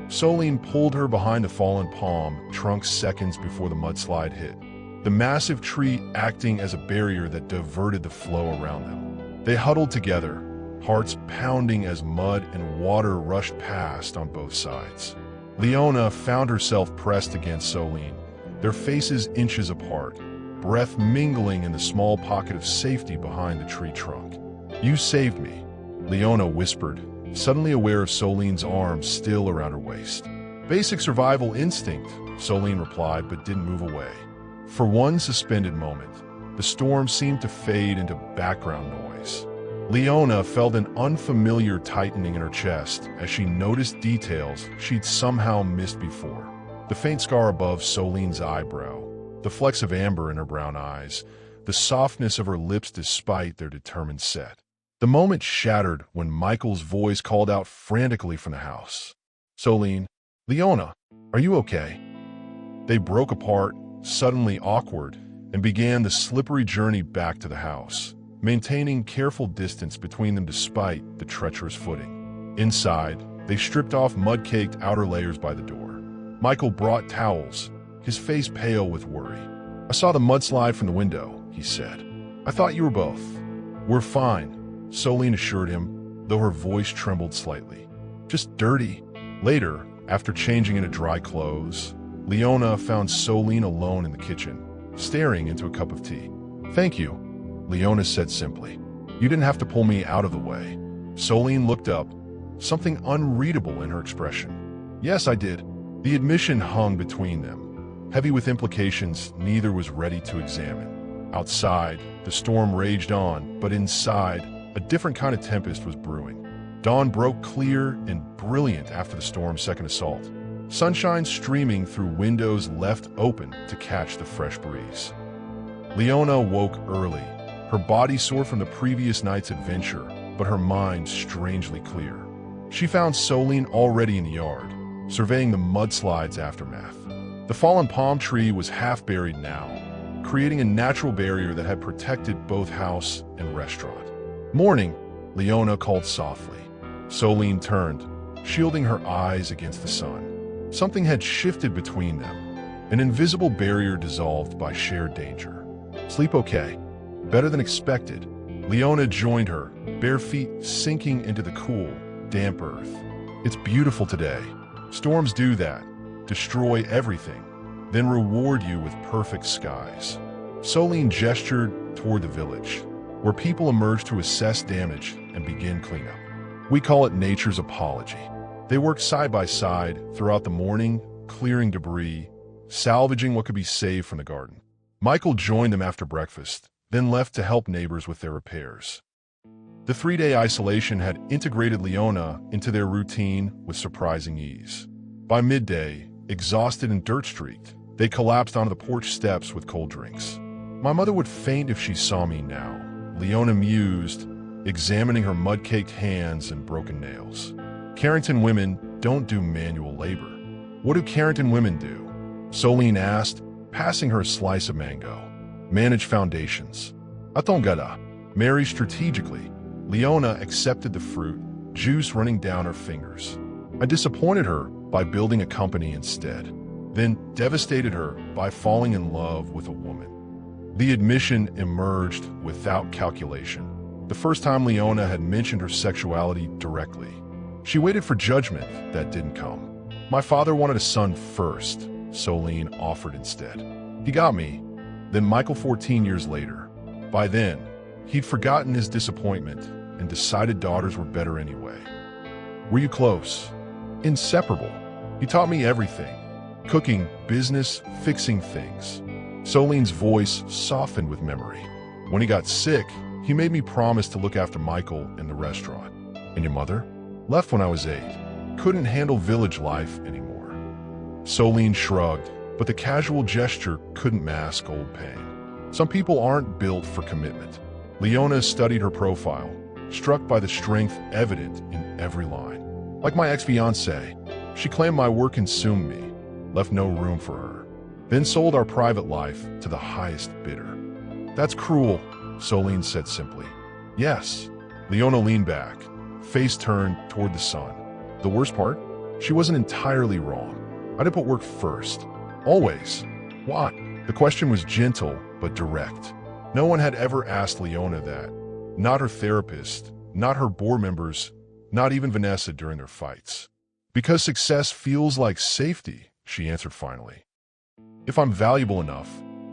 Soline pulled her behind the fallen palm trunk seconds before the mudslide hit, the massive tree acting as a barrier that diverted the flow around them. They huddled together, hearts pounding as mud and water rushed past on both sides. Leona found herself pressed against Soline, their faces inches apart, breath mingling in the small pocket of safety behind the tree trunk. "You saved me," Leona whispered, suddenly aware of Soline's arms still around her waist. "Basic survival instinct," Soline replied, but didn't move away. For one suspended moment, the storm seemed to fade into background noise. Leona felt an unfamiliar tightening in her chest as she noticed details she'd somehow missed before. The faint scar above Soline's eyebrow, the flecks of amber in her brown eyes, the softness of her lips despite their determined set. The moment shattered when Michael's voice called out frantically from the house. "Soline, Leona, are you okay?" They broke apart, suddenly awkward, and began the slippery journey back to the house, maintaining careful distance between them despite the treacherous footing. Inside, they stripped off mud-caked outer layers by the door. Michael brought towels, his face pale with worry. "I saw the mudslide from the window," he said. "I thought you were both." "We're fine," Soline assured him, though her voice trembled slightly. "Just dirty." Later, after changing into dry clothes, Leona found Soline alone in the kitchen, staring into a cup of tea. "Thank you," Leona said simply. "You didn't have to pull me out of the way." Soline looked up, something unreadable in her expression. "Yes, I did." The admission hung between them, heavy with implications neither was ready to examine. Outside, the storm raged on, but inside, a different kind of tempest was brewing. Dawn broke clear and brilliant after the storm's second assault, sunshine streaming through windows left open to catch the fresh breeze. Leona woke early, her body sore from the previous night's adventure, but her mind strangely clear. She found Soline already in the yard, surveying the mudslide's aftermath. The fallen palm tree was half buried now, creating a natural barrier that had protected both house and restaurant. "Morning," Leona called softly. Soline turned, shielding her eyes against the sun. Something had shifted between them, an invisible barrier dissolved by shared danger. "Sleep okay?" "Better than expected." Leona joined her, bare feet sinking into the cool, damp earth. "It's beautiful today. Storms do that, destroy everything, then reward you with perfect skies." Soline gestured toward the village, where people emerged to assess damage and begin cleanup. "We call it nature's apology." They worked side by side throughout the morning, clearing debris, salvaging what could be saved from the garden. Michael joined them after breakfast, then left to help neighbors with their repairs. The 3-day isolation had integrated Leona into their routine with surprising ease. By midday, exhausted and dirt-streaked, they collapsed onto the porch steps with cold drinks. "My mother would faint if she saw me now," Leona mused, examining her mud-caked hands and broken nails. "Carrington women don't do manual labor." "What do Carrington women do?" Soline asked, passing her a slice of mango. "Manage foundations." "Atongada." Marry strategically. Leona accepted the fruit, juice running down her fingers. "I disappointed her by building a company instead, then devastated her by falling in love with a woman." The admission emerged without calculation, the first time Leona had mentioned her sexuality directly. She waited for judgment that didn't come. "My father wanted a son first," Soline offered instead. "He got me." Then Michael 14 years later. By then, he'd forgotten his disappointment and decided daughters were better anyway. Were you close? Inseparable. He taught me everything. Cooking, business, fixing things. Soline's voice softened with memory. When he got sick, he made me promise to look after Michael and the restaurant. And your mother? Left when I was 8. Couldn't handle village life anymore. Soline shrugged, but the casual gesture couldn't mask old pain. Some people aren't built for commitment. Leona studied her profile, struck by the strength evident in every line. Like my ex-fiancée, she claimed my work consumed me, left no room for her, then sold our private life to the highest bidder. That's cruel, Soline said simply. Yes. Leona leaned back, face turned toward the sun. The worst part? She wasn't entirely wrong. I did put work first. Always. What? The question was gentle but direct. No one had ever asked Leona that. Not her therapist, not her board members, not even Vanessa during their fights. Because success feels like safety, she answered finally. If I'm valuable enough,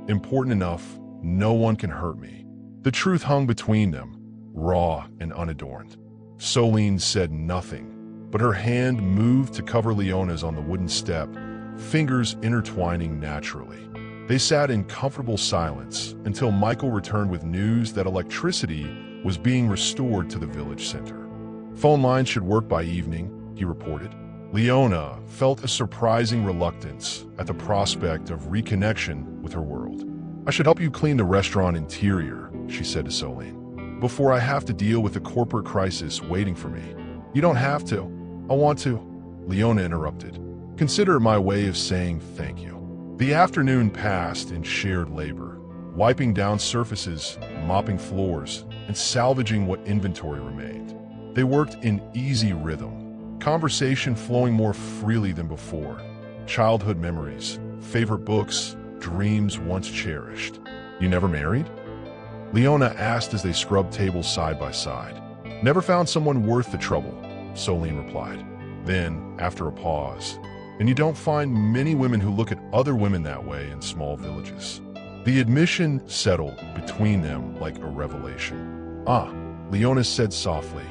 important enough, no one can hurt me. The truth hung between them, raw and unadorned. Soline said nothing, but her hand moved to cover Leona's on the wooden step, fingers intertwining naturally. They sat in comfortable silence until Michael returned with news that electricity was being restored to the village center. Phone lines should work by evening, he reported. Leona felt a surprising reluctance at the prospect of reconnection with her world. I should help you clean the restaurant interior, she said to Soline, before I have to deal with the corporate crisis waiting for me. You don't have to. I want to. Leona interrupted. Consider it my way of saying thank you. The afternoon passed in shared labor, wiping down surfaces, mopping floors, and salvaging what inventory remained. They worked in easy rhythm, conversation flowing more freely than before. Childhood memories, favorite books, dreams once cherished. You never married? Leona asked as they scrubbed tables side by side. Never found someone worth the trouble, Soline replied. Then, after a pause, and you don't find many women who look at other women that way in small villages. The admission settled between them like a revelation. Ah, Leona said softly.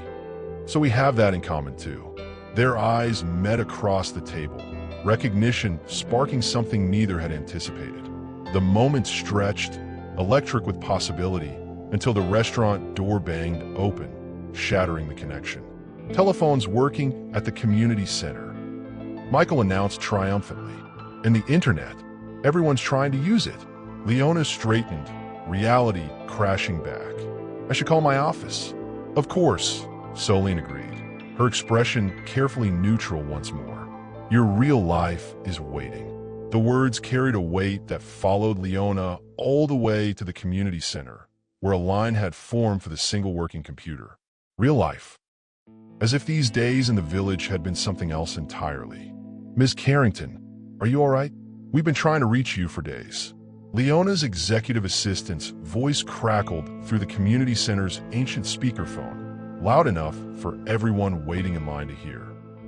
So we have that in common too. Their eyes met across the table, recognition sparking something neither had anticipated. The moment stretched, electric with possibility, until the restaurant door banged open, shattering the connection. Telephones working at the community center. Michael announced triumphantly. And the internet. Everyone's trying to use it. Leona straightened, reality crashing back. I should call my office. Of course, Soline agreed, her expression carefully neutral once more. Your real life is waiting. The words carried a weight that followed Leona all the way to the community center, where a line had formed for the single working computer. Real life. As if these days in the village had been something else entirely. Ms. Carrington, are you all right? We've been trying to reach you for days. Leona's executive assistant's voice crackled through the community center's ancient speakerphone, loud enough for everyone waiting in line to hear.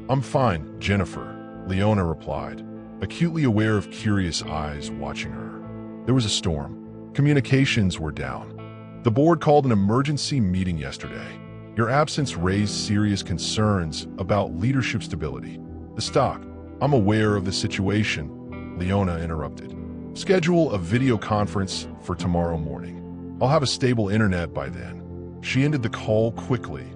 I'm fine, Jennifer, Leona replied, acutely aware of curious eyes watching her. There was a storm. Communications were down. The board called an emergency meeting yesterday. Your absence raised serious concerns about leadership stability. The stock. I'm aware of the situation, Leona interrupted. Schedule a video conference for tomorrow morning. I'll have a stable internet by then. She ended the call quickly,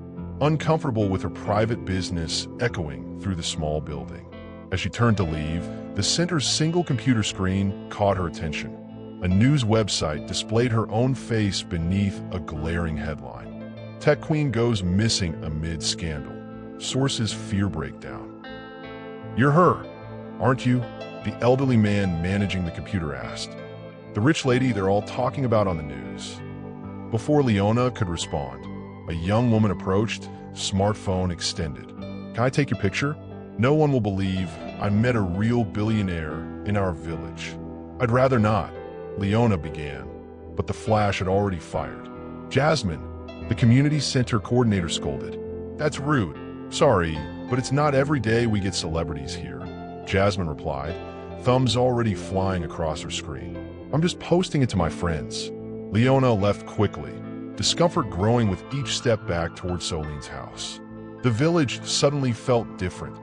uncomfortable with her private business echoing through the small building. As she turned to leave, the center's single computer screen caught her attention. A news website displayed her own face beneath a glaring headline. Tech queen goes missing amid scandal. Sources fear breakdown. You're her, aren't you? The elderly man managing the computer asked. The rich lady they're all talking about on the news. Before Leona could respond, a young woman approached, smartphone extended. Can I take your picture? No one will believe I met a real billionaire in our village. I'd rather not, Leona began, but the flash had already fired. Jasmine, the community center coordinator scolded. That's rude. Sorry, but it's not every day we get celebrities here. Jasmine replied, thumbs already flying across her screen. I'm just posting it to my friends. Leona left quickly, discomfort growing with each step back towards Soline's house. The village suddenly felt different,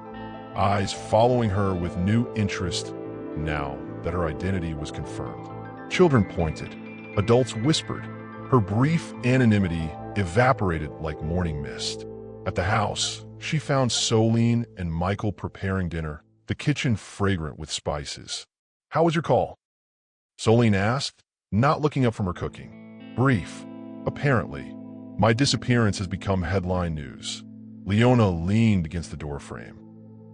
eyes following her with new interest now that her identity was confirmed. Children pointed, adults whispered. Her brief anonymity evaporated like morning mist. At the house, she found Soline and Michael preparing dinner, the kitchen fragrant with spices. "How was your call?" Soline asked, not looking up from her cooking. "Brief. Apparently, my disappearance has become headline news." Leona leaned against the doorframe.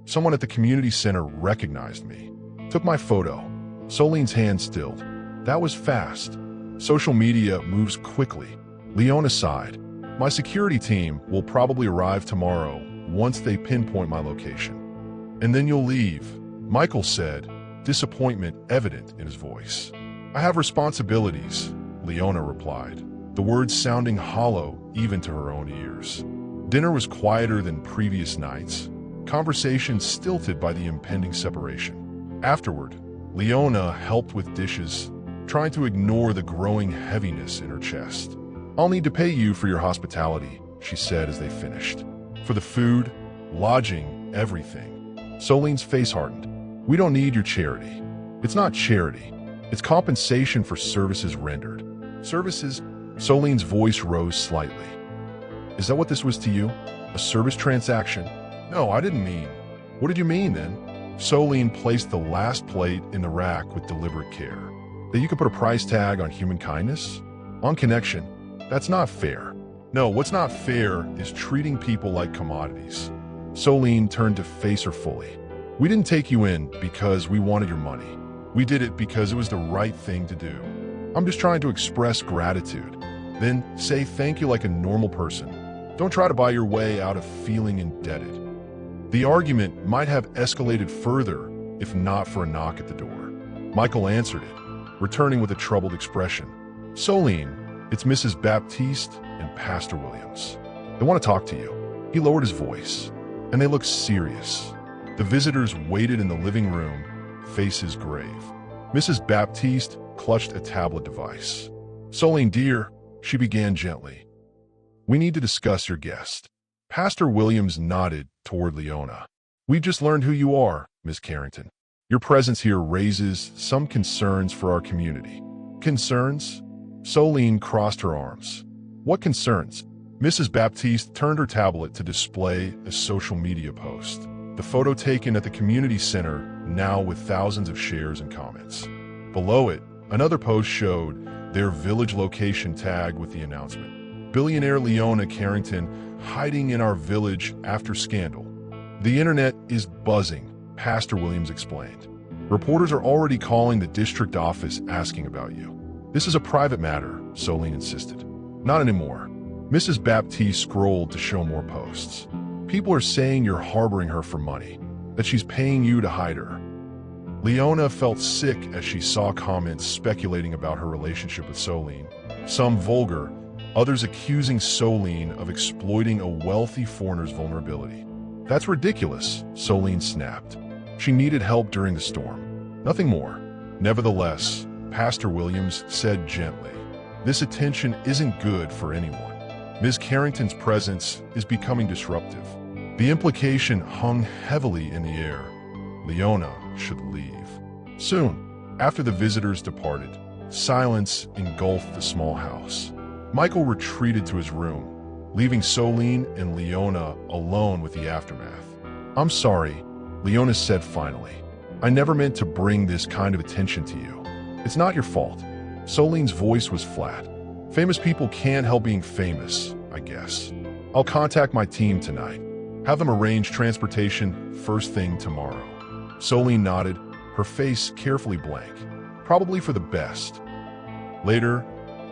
"Someone at the community center recognized me. Took my photo." Soline's hand stilled. "That was fast. Social media moves quickly." Leona sighed. "My security team will probably arrive tomorrow once they pinpoint my location. And then you'll leave," Michael said, disappointment evident in his voice. "I have responsibilities," Leona replied, the words sounding hollow even to her own ears. Dinner was quieter than previous nights, conversation stilted by the impending separation. Afterward, Leona helped with dishes, trying to ignore the growing heaviness in her chest. "I'll need to pay you for your hospitality," she said as they finished. "For the food, lodging, everything." Soline's face hardened. "We don't need your charity. It's not charity. It's compensation for services rendered." "Services?" Soline's voice rose slightly. "Is that what this was to you? A service transaction?" "No, I didn't mean." "What did you mean then?" Soline placed the last plate in the rack with deliberate care. "That you could put a price tag on human kindness? On connection? That's not fair." "No, what's not fair is treating people like commodities." Soline turned to face her fully. "We didn't take you in because we wanted your money. We did it because it was the right thing to do. I'm just trying to express gratitude. Then say thank you like a normal person. Don't try to buy your way out of feeling indebted." The argument might have escalated further if not for a knock at the door. Michael answered it, returning with a troubled expression. "Soline, it's Mrs. Baptiste and Pastor Williams. They want to talk to you." He lowered his voice, and they looked serious. The visitors waited in the living room, faces grave. Mrs. Baptiste clutched a tablet device. "Soline, dear," she began gently, "we need to discuss your guest." Pastor Williams nodded toward Leona. "We've just learned who you are, Miss Carrington. Your presence here raises some concerns for our community." "Concerns?" Soline crossed her arms. "What concerns?" Mrs. Baptiste turned her tablet to display a social media post. The photo taken at the community center, now with thousands of shares and comments. Below it, another post showed their village location tagged with the announcement. "Billionaire Leona Carrington hiding in our village after scandal." "The internet is buzzing," Pastor Williams explained. "Reporters are already calling the district office asking about you." "This is a private matter," Soline insisted. "Not anymore." Mrs. Baptiste scrolled to show more posts. "People are saying you're harboring her for money, that she's paying you to hide her." Leona felt sick as she saw comments speculating about her relationship with Soline, some vulgar, others accusing Soline of exploiting a wealthy foreigner's vulnerability. "That's ridiculous," Soline snapped. "She needed help during the storm. Nothing more." Nevertheless, Pastor Williams said gently, "This attention isn't good for anyone. Ms. Carrington's presence is becoming disruptive." The implication hung heavily in the air. Leona should leave. Soon, after the visitors departed, silence engulfed the small house. Michael retreated to his room, leaving Soline and Leona alone with the aftermath. "I'm sorry," Leona said finally. "I never meant to bring this kind of attention to you. It's not your fault." Soline's voice was flat. "Famous people can't help being famous, I guess. I'll contact my team tonight. Have them arrange transportation first thing tomorrow." Soline nodded, her face carefully blank. Probably for the best. Later,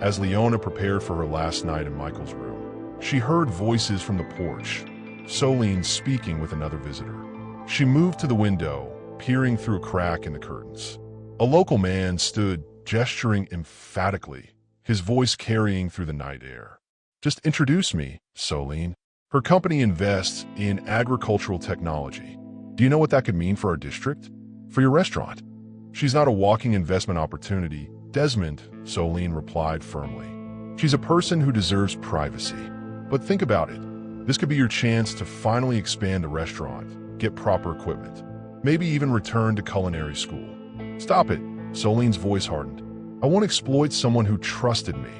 as Leona prepared for her last night in Michael's room, she heard voices from the porch, Soline speaking with another visitor. She moved to the window, peering through a crack in the curtains. A local man stood, gesturing emphatically, his voice carrying through the night air. "Just introduce me, Soline. Her company invests in agricultural technology. Do you know what that could mean for our district? For your restaurant?" "She's not a walking investment opportunity, Desmond," Soline replied firmly. She's a person who deserves privacy. But think about it. This could be your chance to finally expand the restaurant, get proper equipment, maybe even return to culinary school. Stop it, Soline's voice hardened. I won't exploit someone who trusted me,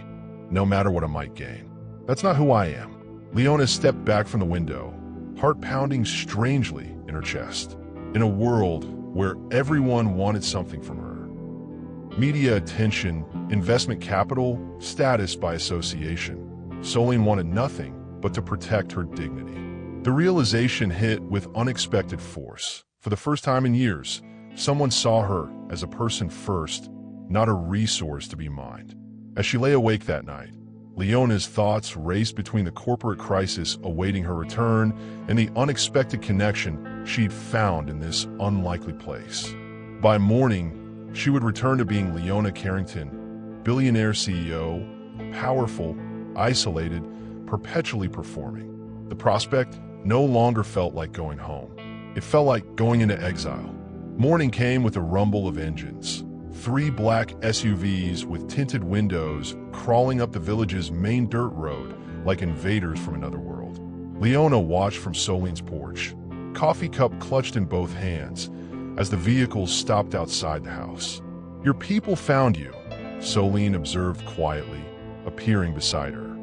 no matter what I might gain. That's not who I am. Leona stepped back from the window, heart pounding strangely in her chest. In a world where everyone wanted something from her. Media attention, investment capital, status by association. Soline wanted nothing but to protect her dignity. The realization hit with unexpected force. For the first time in years, someone saw her as a person first, not a resource to be mined. As she lay awake that night, Leona's thoughts raced between the corporate crisis awaiting her return and the unexpected connection she'd found in this unlikely place. By morning, she would return to being Leona Carrington, billionaire CEO, powerful, isolated, perpetually performing. The prospect no longer felt like going home. It felt like going into exile. Morning came with a rumble of engines. 3 black SUVs with tinted windows crawling up the village's main dirt road like invaders from another world. Leona watched from Soline's porch, coffee cup clutched in both hands, as the vehicles stopped outside the house. Your people found you, Soline observed quietly, appearing beside her.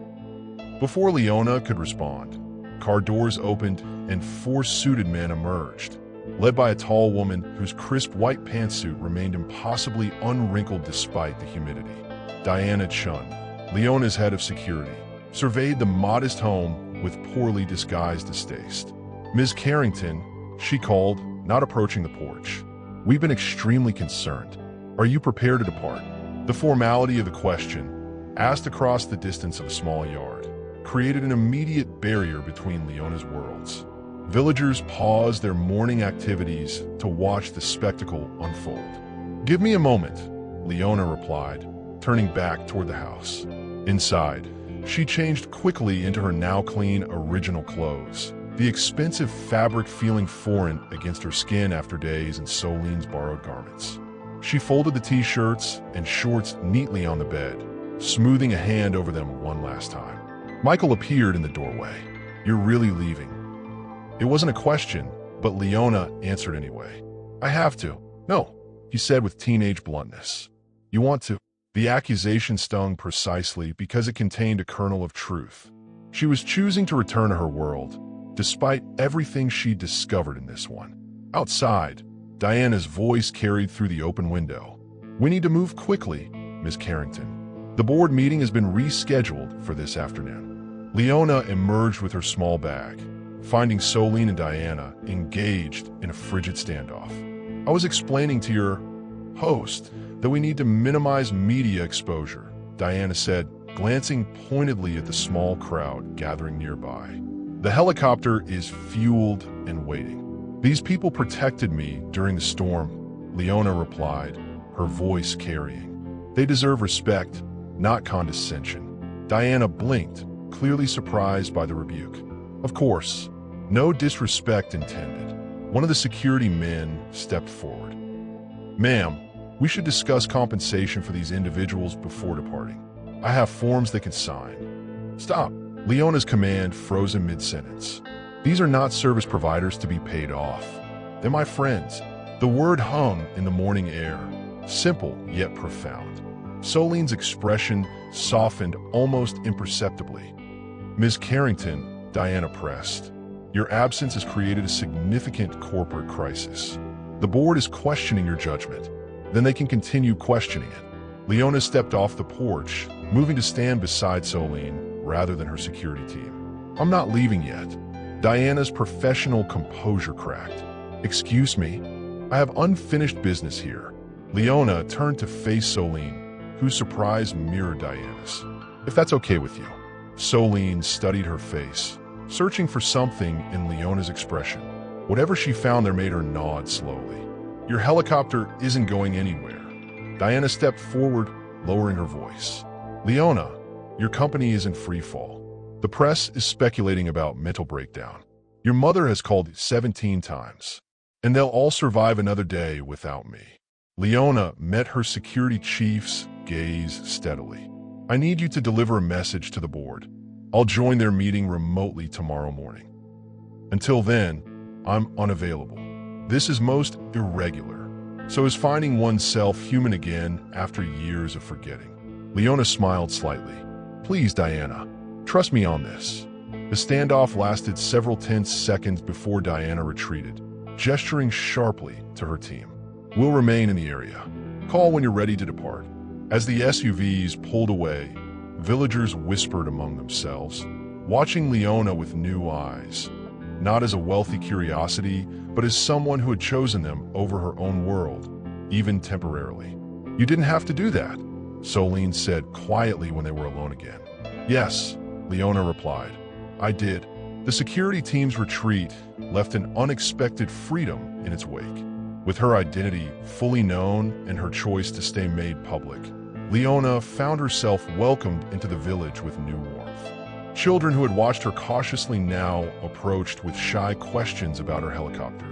Before Leona could respond, car doors opened and 4 suited men emerged, led by a tall woman whose crisp white pantsuit remained impossibly unwrinkled despite the humidity. Diana Chun, Leona's head of security, surveyed the modest home with poorly disguised distaste. Ms. Carrington, she called, not approaching the porch. We've been extremely concerned. Are you prepared to depart? The formality of the question, asked across the distance of a small yard, created an immediate barrier between Leona's worlds. Villagers paused their morning activities to watch the spectacle unfold. Give me a moment, Leona replied, turning back toward the house. Inside, she changed quickly into her now clean original clothes, the expensive fabric feeling foreign against her skin after days in Soline's borrowed garments. She folded the t-shirts and shorts neatly on the bed, smoothing a hand over them one last time. Michael appeared in the doorway. You're really leaving? It wasn't a question, but Leona answered anyway. I have to. No, he said with teenage bluntness. You want to? The accusation stung precisely because it contained a kernel of truth. She was choosing to return to her world, despite everything she'd discovered in this one. Outside, Diana's voice carried through the open window. We need to move quickly, Ms. Carrington. The board meeting has been rescheduled for this afternoon. Leona emerged with her small bag, finding Soline and Diana engaged in a frigid standoff. I was explaining to your host that we need to minimize media exposure, Diana said, glancing pointedly at the small crowd gathering nearby. The helicopter is fueled and waiting. These people protected me during the storm, Leona replied, her voice carrying. They deserve respect, not condescension. Diana blinked, clearly surprised by the rebuke. Of course, no disrespect intended. One of the security men stepped forward. Ma'am, we should discuss compensation for these individuals before departing. I have forms they can sign. Stop. Leona's command froze in mid-sentence. These are not service providers to be paid off. They're my friends. The word hung in the morning air, simple yet profound. Soline's expression softened almost imperceptibly. Ms. Carrington, Diana pressed, your absence has created a significant corporate crisis. The board is questioning your judgment. Then they can continue questioning it. Leona stepped off the porch, moving to stand beside Soline rather than her security team. I'm not leaving yet. Diana's professional composure cracked. Excuse me, I have unfinished business here. Leona turned to face Soline, whose surprise mirrored Diana's. If that's okay with you. Soline studied her face, searching for something in Leona's expression. Whatever she found there made her nod slowly. Your helicopter isn't going anywhere. Diana stepped forward, lowering her voice. Leona, your company is in free fall. The press is speculating about mental breakdown. Your mother has called 17 times, and they'll all survive another day without me. Leona met her security chief's gaze steadily. I need you to deliver a message to the board. I'll join their meeting remotely tomorrow morning. Until then, I'm unavailable. This is most irregular. So is finding oneself human again after years of forgetting. Leona smiled slightly. Please, Diana, trust me on this. The standoff lasted several tense seconds before Diana retreated, gesturing sharply to her team. We'll remain in the area. Call when you're ready to depart. As the SUVs pulled away, villagers whispered among themselves, watching Leona with new eyes, not as a wealthy curiosity, but as someone who had chosen them over her own world, even temporarily. You didn't have to do that, Solene said quietly when they were alone again. Yes, Leona replied. I did. The security team's retreat left an unexpected freedom in its wake. With her identity fully known and her choice to stay made public, Leona found herself welcomed into the village with new warmth. Children who had watched her cautiously now approached with shy questions about her helicopter.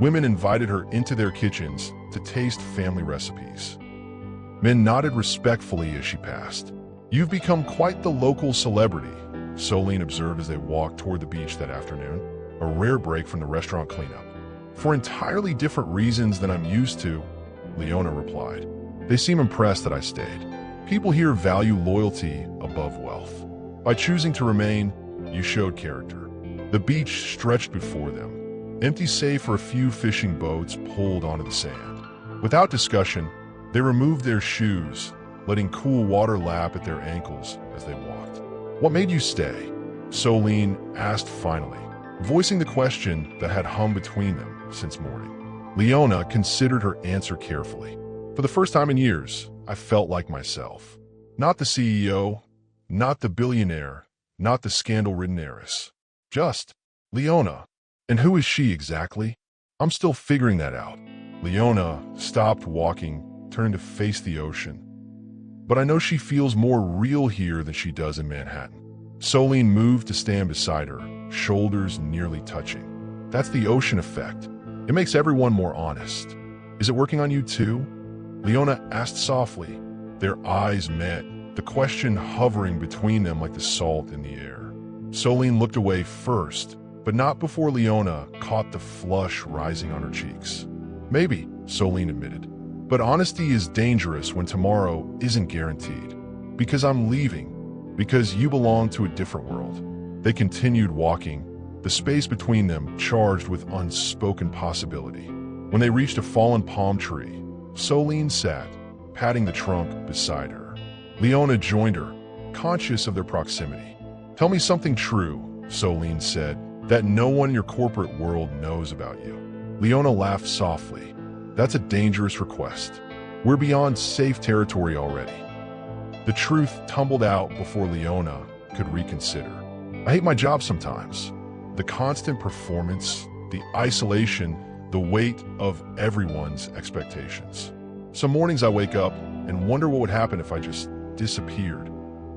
Women invited her into their kitchens to taste family recipes. Men nodded respectfully as she passed. You've become quite the local celebrity, Solene observed as they walked toward the beach that afternoon, a rare break from the restaurant cleanup. For entirely different reasons than I'm used to, Leona replied. They seem impressed that I stayed. People here value loyalty above wealth. By choosing to remain, you showed character. The beach stretched before them, empty save for a few fishing boats pulled onto the sand. Without discussion, they removed their shoes, letting cool water lap at their ankles as they walked. What made you stay? Solene asked finally, voicing the question that had hung between them since morning. Leona considered her answer carefully. For the first time in years, I felt like myself. Not the CEO, not the billionaire, not the scandal-ridden heiress. Just Leona. And who is she exactly? I'm still figuring that out. Leona stopped walking, turned to face the ocean. But I know she feels more real here than she does in Manhattan. Solene moved to stand beside her, shoulders nearly touching. That's the ocean effect. It makes everyone more honest. Is it working on you too? Leona asked softly. Their eyes met, the question hovering between them like the salt in the air. Solene looked away first, but not before Leona caught the flush rising on her cheeks. Maybe, Solene admitted. But honesty is dangerous when tomorrow isn't guaranteed. Because I'm leaving. Because you belong to a different world. They continued walking, the space between them charged with unspoken possibility. When they reached a fallen palm tree, Solene sat, patting the trunk beside her. Leona joined her, conscious of their proximity. Tell me something true, Solene said, that no one in your corporate world knows about you. Leona laughed softly. That's a dangerous request. We're beyond safe territory already. The truth tumbled out before Leona could reconsider. I hate my job sometimes. The constant performance, the isolation, the weight of everyone's expectations. Some mornings I wake up and wonder what would happen if I just disappeared.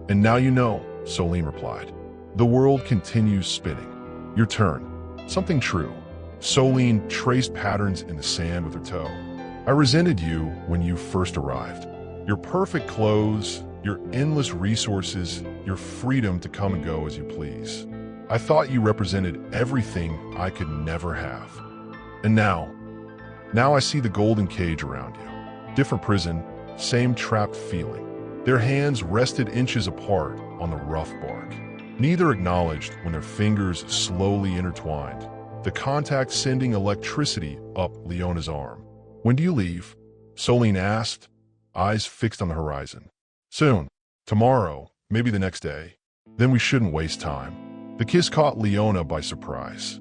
And now you know, Solene replied. The world continues spinning. Your turn. Something true. Solene traced patterns in the sand with her toe. I resented you when you first arrived. Your perfect clothes, your endless resources, your freedom to come and go as you please. I thought you represented everything I could never have. And now I see the golden cage around you. Different prison, same trapped feeling. Their hands rested inches apart on the rough bark. Neither acknowledged when their fingers slowly intertwined, the contact sending electricity up Leona's arm. When do you leave? Solene asked, eyes fixed on the horizon. Soon. Tomorrow, maybe the next day. Then we shouldn't waste time. The kiss caught Leona by surprise.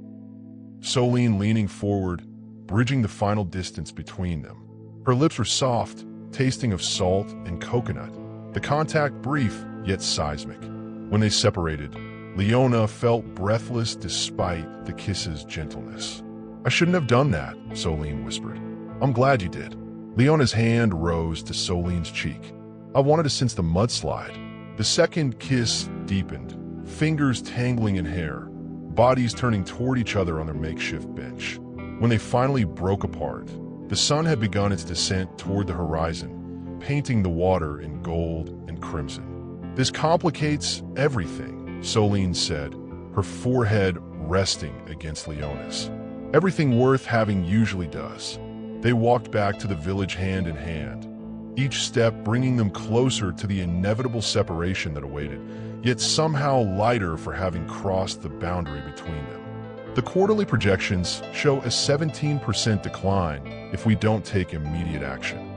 Solene leaning forward, bridging the final distance between them. Her lips were soft, tasting of salt and coconut. The contact brief, yet seismic. When they separated, Leona felt breathless despite the kiss's gentleness. I shouldn't have done that, Solene whispered. I'm glad you did. Leona's hand rose to Solene's cheek. I wanted to sense the mudslide. The second kiss deepened, fingers tangling in hair, bodies turning toward each other on their makeshift bench. When they finally broke apart, the sun had begun its descent toward the horizon, painting the water in gold and crimson. This complicates everything, Solene said, her forehead resting against Leona's. Everything worth having usually does. They walked back to the village hand in hand, each step bringing them closer to the inevitable separation that awaited, yet somehow lighter for having crossed the boundary between them. The quarterly projections show a 17% decline if we don't take immediate action.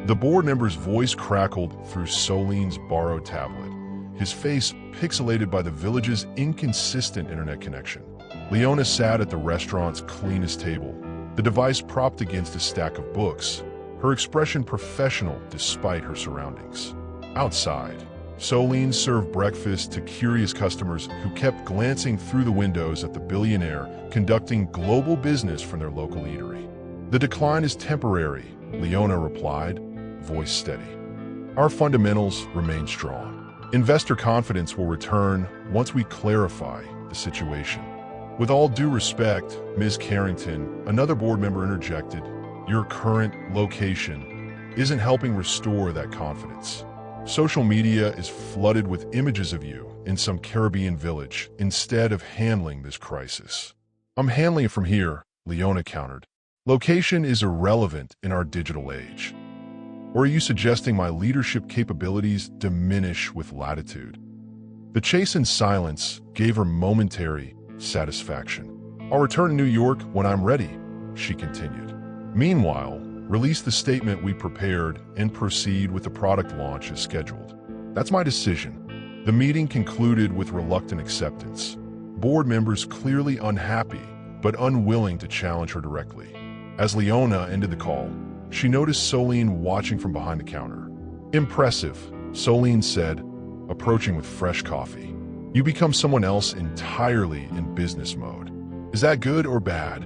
The board member's voice crackled through Solene's borrowed tablet, his face pixelated by the village's inconsistent internet connection. Leona sat at the restaurant's cleanest table, the device propped against a stack of books, her expression professional despite her surroundings. Outside, Solene served breakfast to curious customers who kept glancing through the windows at the Billionaire conducting global business from their local eatery. The decline is temporary, Leona replied, voice steady. Our fundamentals remain strong. Investor confidence will return once we clarify the situation. With all due respect, Ms. Carrington, another board member interjected, your current location isn't helping restore that confidence. Social media is flooded with images of you in some Caribbean village instead of handling this crisis. I'm handling it from here, Leona countered. Location is irrelevant in our digital age. Or are you suggesting my leadership capabilities diminish with latitude? The chastened silence gave her momentary satisfaction. I'll return to New York when I'm ready, she continued. Meanwhile, release the statement we prepared and proceed with the product launch as scheduled. That's my decision. The meeting concluded with reluctant acceptance. Board members clearly unhappy, but unwilling to challenge her directly. As Leona ended the call, she noticed Solene watching from behind the counter. Impressive, Solene said, approaching with fresh coffee. You become someone else entirely in business mode. Is that good or bad?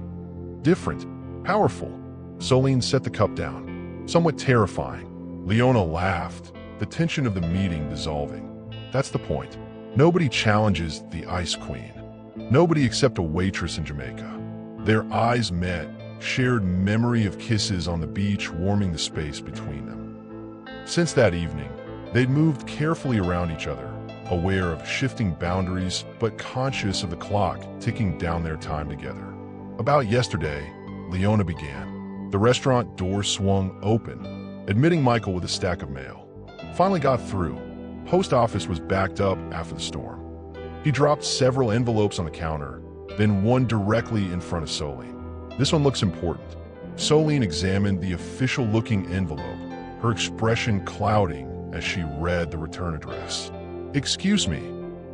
Different, powerful. Solene set the cup down. Somewhat terrifying. Leona laughed, the tension of the meeting dissolving. That's the point. Nobody challenges the Ice Queen. Nobody except a waitress in Jamaica. Their eyes met, shared memory of kisses on the beach warming the space between them. Since that evening, they'd moved carefully around each other, aware of shifting boundaries but conscious of the clock ticking down their time together. About yesterday, Leona began. The restaurant door swung open, admitting Michael with a stack of mail. Finally got through. Post office was backed up after the storm. He dropped several envelopes on the counter, then one directly in front of Solene. This one looks important. Solene examined the official-looking envelope, her expression clouding as she read the return address. Excuse me,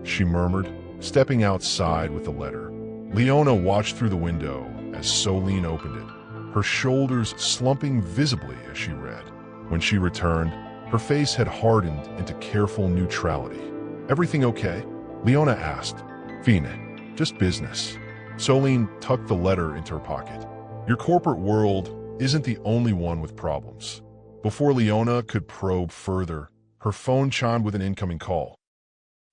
she murmured, stepping outside with the letter. Leona watched through the window as Solene opened it, her shoulders slumping visibly as she read. When she returned, her face had hardened into careful neutrality. Everything okay? Leona asked. Fine, just business. Solene tucked the letter into her pocket. Your corporate world isn't the only one with problems. Before Leona could probe further, her phone chimed with an incoming call.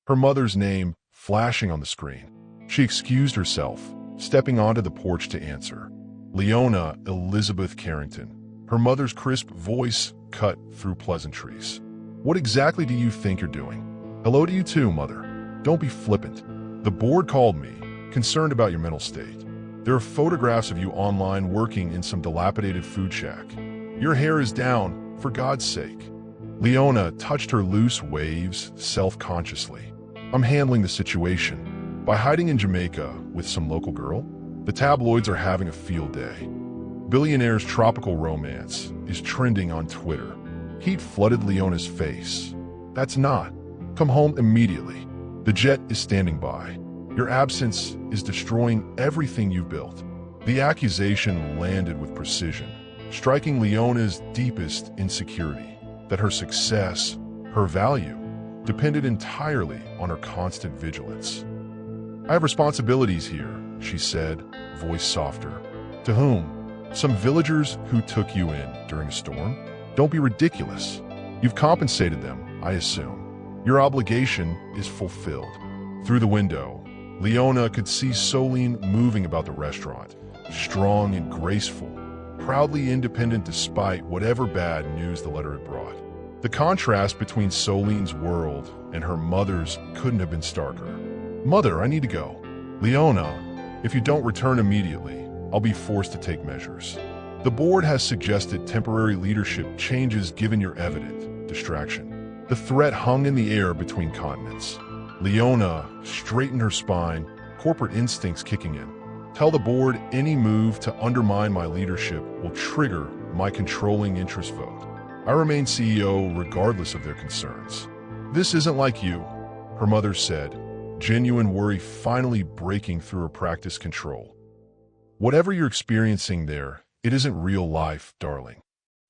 Her mother's name flashing on the screen. She excused herself, stepping onto the porch to answer. Leona Elizabeth Carrington. Her mother's crisp voice cut through pleasantries. What exactly do you think you're doing? Hello to you too, Mother. Don't be flippant. The board called me, concerned about your mental state. There are photographs of you online working in some dilapidated food shack. Your hair is down, for God's sake. Leona touched her loose waves self-consciously. I'm handling the situation. By hiding in Jamaica with some local girl, the tabloids are having a field day. Billionaire's tropical romance is trending on Twitter. Heat flooded Leona's face. That's not. Come home immediately. The jet is standing by. Your absence is destroying everything you've built. The accusation landed with precision, striking Leona's deepest insecurity, that her success, her value, depended entirely on her constant vigilance. I have responsibilities here, she said, voice softer. To whom? Some villagers who took you in during a storm? Don't be ridiculous. You've compensated them, I assume. Your obligation is fulfilled. Through the window, Leona could see Solene moving about the restaurant, strong and graceful, proudly independent despite whatever bad news the letter had brought. The contrast between Solene's world and her mother's couldn't have been starker. "Mother, I need to go. Leona, if you don't return immediately, I'll be forced to take measures. The board has suggested temporary leadership changes given your evident distraction." The threat hung in the air between continents. Leona straightened her spine, corporate instincts kicking in. "Tell the board any move to undermine my leadership will trigger my controlling interest vote. I remain CEO regardless of their concerns." "This isn't like you," her mother said, genuine worry finally breaking through her practiced control. "Whatever you're experiencing there, it isn't real life, darling."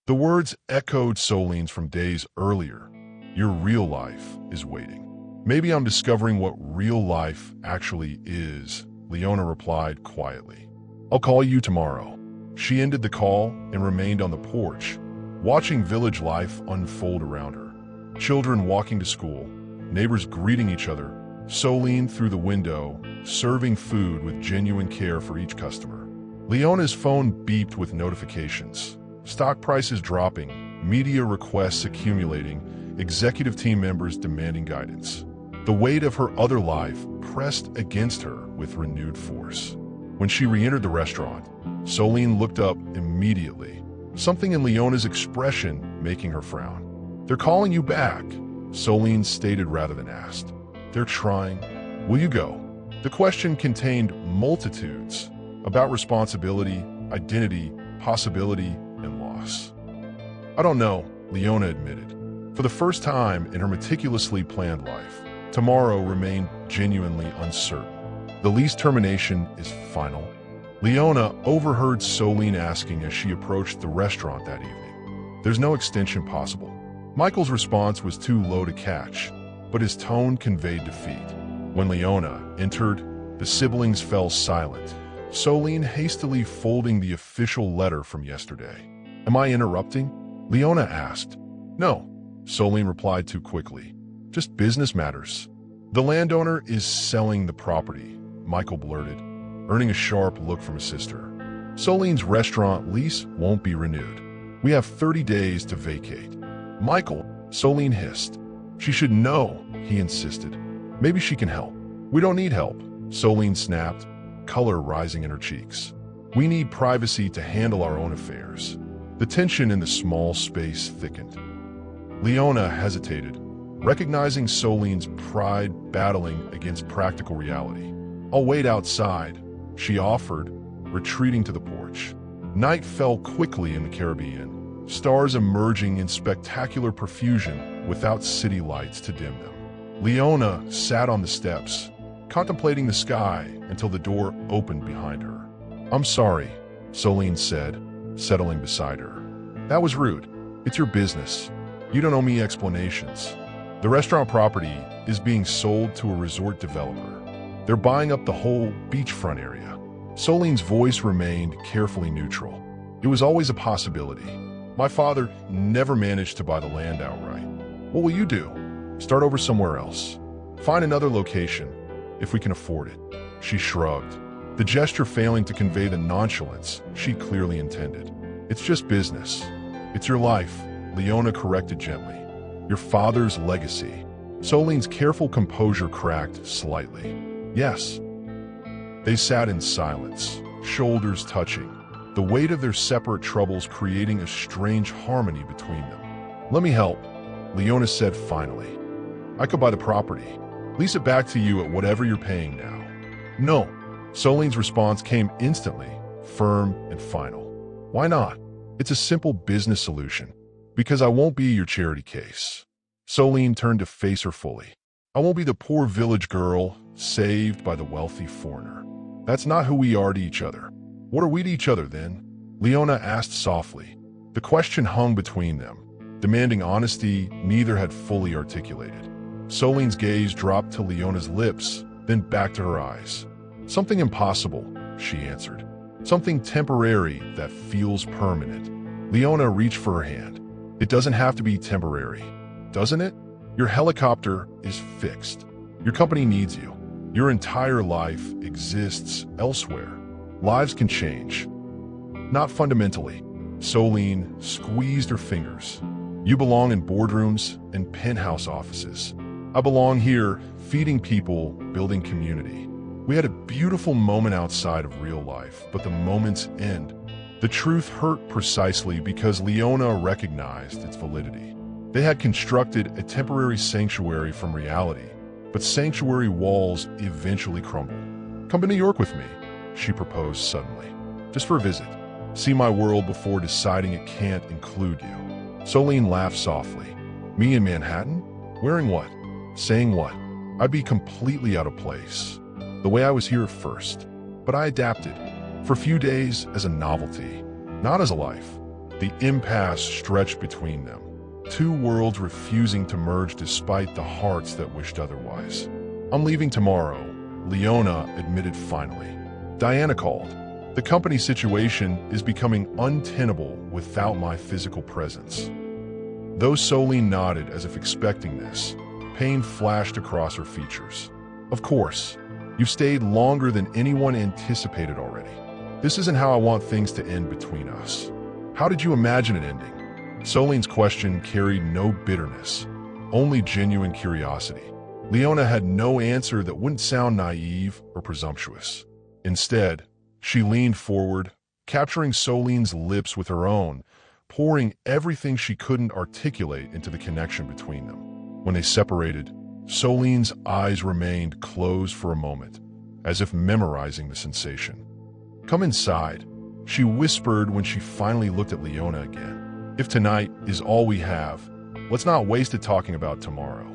The words echoed Soline's from days earlier. "Your real life is waiting." "Maybe I'm discovering what real life actually is," Leona replied quietly. "I'll call you tomorrow." She ended the call and remained on the porch, watching village life unfold around her. Children walking to school, neighbors greeting each other, Soline through the window, serving food with genuine care for each customer. Leona's phone beeped with notifications. Stock prices dropping, media requests accumulating, executive team members demanding guidance. The weight of her other life pressed against her with renewed force. When she re-entered the restaurant, Soline looked up immediately, something in Leona's expression making her frown. "They're calling you back," Soline stated rather than asked. "They're trying. Will you go?" The question contained multitudes about responsibility, identity, possibility, and loss. "I don't know," Leona admitted. For the first time in her meticulously planned life, tomorrow remained genuinely uncertain. "The lease termination is final." Leona overheard Soline asking as she approached the restaurant that evening. "There's no extension possible." Michael's response was too low to catch, but his tone conveyed defeat. When Leona entered, the siblings fell silent, Soline hastily folding the official letter from yesterday. "Am I interrupting?" Leona asked. "No," Soline replied too quickly. "Just business matters." "The landowner is selling the property," Michael blurted, earning a sharp look from his sister. "Soline's restaurant lease won't be renewed. We have 30 days to vacate." "Michael," Soline hissed. "She should know," he insisted. "Maybe she can help." "We don't need help," Soline snapped, color rising in her cheeks. "We need privacy to handle our own affairs." The tension in the small space thickened. Leona hesitated, recognizing Soline's pride battling against practical reality. "I'll wait outside," she offered, retreating to the porch. Night fell quickly in the Caribbean, stars emerging in spectacular profusion without city lights to dim them. Leona sat on the steps, contemplating the sky until the door opened behind her. "I'm sorry," Soline said, settling beside her. "That was rude. It's your business. You don't owe me explanations. The restaurant property is being sold to a resort developer. They're buying up the whole beachfront area." Soline's voice remained carefully neutral. "It was always a possibility. My father never managed to buy the land outright. What will you do? Start over somewhere else? Find another location, if we can afford it." She shrugged, the gesture failing to convey the nonchalance she clearly intended. "It's just business. It's your life," Leona corrected gently. "Your father's legacy." Soline's careful composure cracked slightly. "Yes." They sat in silence, shoulders touching, the weight of their separate troubles creating a strange harmony between them. "Let me help," Leona said finally. "I could buy the property. Lease it back to you at whatever you're paying now." "No." Soline's response came instantly, firm and final. "Why not?" "It's a simple business solution. Because I won't be your charity case." Soline turned to face her fully. "I won't be the poor village girl saved by the wealthy foreigner. That's not who we are to each other." "What are we to each other then?" Leona asked softly. The question hung between them, demanding honesty neither had fully articulated. Soline's gaze dropped to Leona's lips, then back to her eyes. "Something impossible," she answered. "Something temporary that feels permanent." Leona reached for her hand. "It doesn't have to be temporary, doesn't it? Your helicopter is fixed. Your company needs you. Your entire life exists elsewhere. Lives can change. Not fundamentally." Soline squeezed her fingers. "You belong in boardrooms and penthouse offices. I belong here, feeding people, building community. We had a beautiful moment outside of real life, but the moment's end. The truth hurt precisely because Leona recognized its validity. They had constructed a temporary sanctuary from reality, but sanctuary walls eventually crumble. Come to New York with me, she proposed suddenly. Just for a visit. See my world before deciding it can't include you. Solene laughed softly. Me in Manhattan? Wearing what? Saying what? I'd be completely out of place. The way I was here at first. But I adapted. For a few days as a novelty, not as a life. The impasse stretched between them. Two worlds refusing to merge despite the hearts that wished otherwise. I'm leaving tomorrow, Leona admitted finally. Diana called. The company situation is becoming untenable without my physical presence. Though Solene nodded as if expecting this, pain flashed across her features. Of course, you've stayed longer than anyone anticipated already. This isn't how I want things to end between us. How did you imagine it ending? Solene's question carried no bitterness, only genuine curiosity. Leona had no answer that wouldn't sound naive or presumptuous. Instead, she leaned forward, capturing Solene's lips with her own, pouring everything she couldn't articulate into the connection between them. When they separated, Solene's eyes remained closed for a moment, as if memorizing the sensation. Come inside, she whispered when she finally looked at Leona again. If tonight is all we have, let's not waste it talking about tomorrow.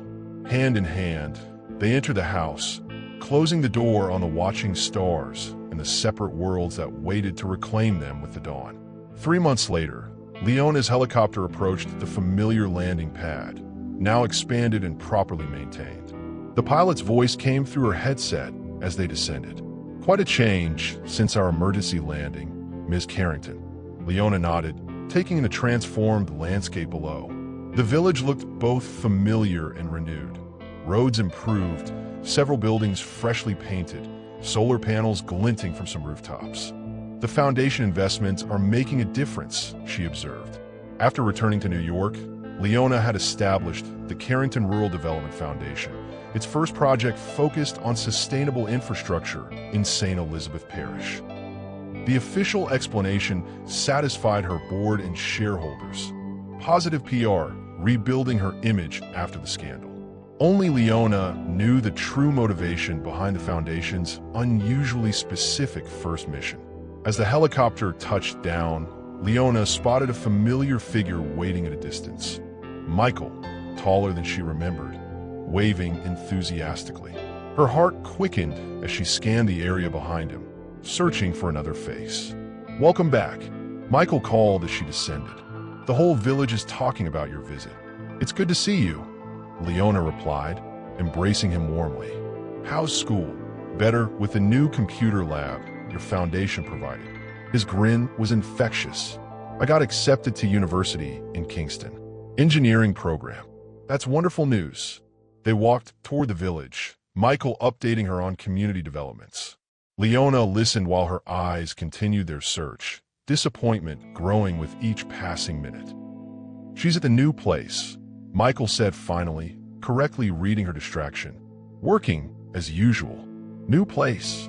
Hand in hand, they entered the house, closing the door on the watching stars and the separate worlds that waited to reclaim them with the dawn. 3 months later, Leona's helicopter approached the familiar landing pad, now expanded and properly maintained. The pilot's voice came through her headset as they descended. Quite a change since our emergency landing, Ms. Carrington. Leona nodded, taking in the transformed landscape below. The village looked both familiar and renewed. Roads improved, several buildings freshly painted, solar panels glinting from some rooftops. The foundation investments are making a difference, she observed. After returning to New York, Leona had established the Carrington Rural Development Foundation, its first project focused on sustainable infrastructure in St. Elizabeth Parish. The official explanation satisfied her board and shareholders. Positive PR, rebuilding her image after the scandal. Only Leona knew the true motivation behind the foundation's unusually specific first mission. As the helicopter touched down, Leona spotted a familiar figure waiting at a distance. Michael, taller than she remembered, waving enthusiastically. Her heart quickened as she scanned the area behind him, searching for another face. Welcome back, Michael called as she descended. The whole village is talking about your visit. It's good to see you, Leona replied, embracing him warmly. How's school? Better with the new computer lab your foundation provided. His grin was infectious. I got accepted to university in Kingston. Engineering program. That's wonderful news. They walked toward the village, Michael updating her on community developments. Leona listened while her eyes continued their search, disappointment growing with each passing minute. She's at the new place, Michael said finally, correctly reading her distraction. Working as usual. New place.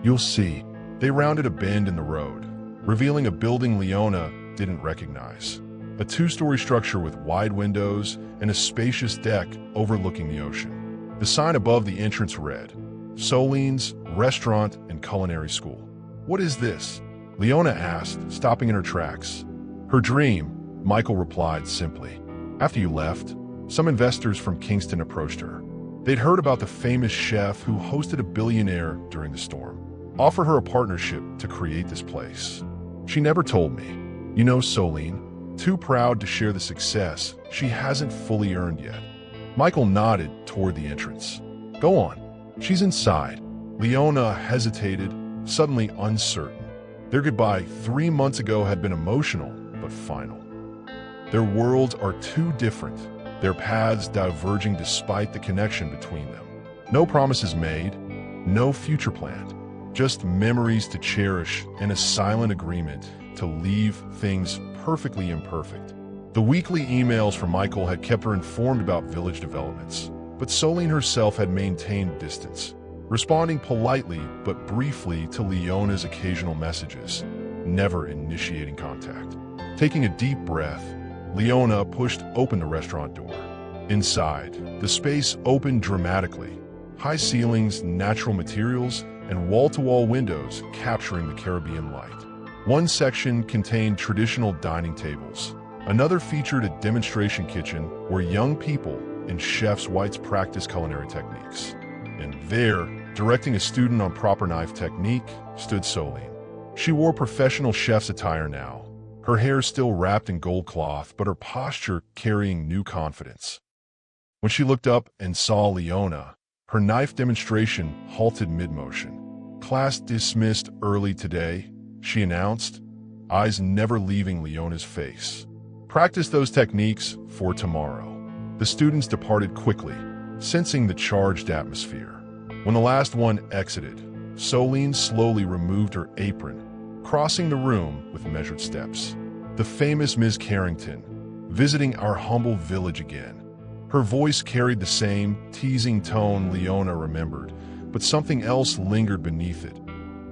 You'll see. They rounded a bend in the road, revealing a building Leona didn't recognize. A 2-story structure with wide windows and a spacious deck overlooking the ocean. The sign above the entrance read, Solene's Restaurant and Culinary School. What is this? Leona asked, stopping in her tracks. Her dream, Michael replied simply. After you left, some investors from Kingston approached her. They'd heard about the famous chef who hosted a Billionaire during the storm. Offered her a partnership to create this place. She never told me. You know Solene, too proud to share the success she hasn't fully earned yet. Michael nodded toward the entrance. Go on. She's inside. Leona hesitated, suddenly uncertain. Their goodbye 3 months ago had been emotional, but final. Their worlds are too different, their paths diverging despite the connection between them. No promises made, no future planned. Just memories to cherish and a silent agreement to leave things perfectly imperfect. The weekly emails from Michael had kept her informed about village developments, But Soline herself had maintained distance, responding politely but briefly to Leona's occasional messages, never initiating contact. Taking a deep breath, Leona pushed open the restaurant door. Inside, the space opened dramatically. High ceilings, natural materials, and wall-to-wall windows capturing the Caribbean light. One section contained traditional dining tables. Another featured a demonstration kitchen where young people and chefs whites practiced culinary techniques. And there, directing a student on proper knife technique, stood Soline. She wore professional chef's attire now, her hair still wrapped in gold cloth, but her posture carrying new confidence. When she looked up and saw Leona, her knife demonstration halted mid-motion. "Class dismissed early today," she announced, eyes never leaving Leona's face. "Practice those techniques for tomorrow." The students departed quickly, sensing the charged atmosphere. When the last one exited, Soline slowly removed her apron, crossing the room with measured steps. The famous Ms. Carrington, visiting our humble village again. Her voice carried the same teasing tone Leona remembered, but something else lingered beneath it.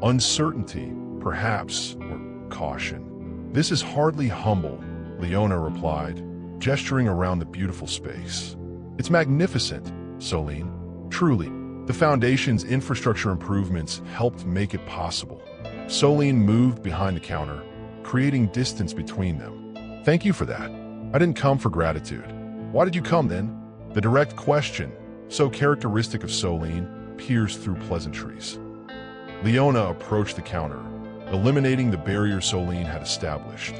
Uncertainty, perhaps, or caution. "This is hardly humble," Leona replied, gesturing around the beautiful space. "It's magnificent, Soline. Truly, the foundation's infrastructure improvements helped make it possible." Soline moved behind the counter, creating distance between them. "Thank you for that. I didn't come for gratitude." "Why did you come then?" The direct question, so characteristic of Soline, pierced through pleasantries. Leona approached the counter, eliminating the barrier Soline had established.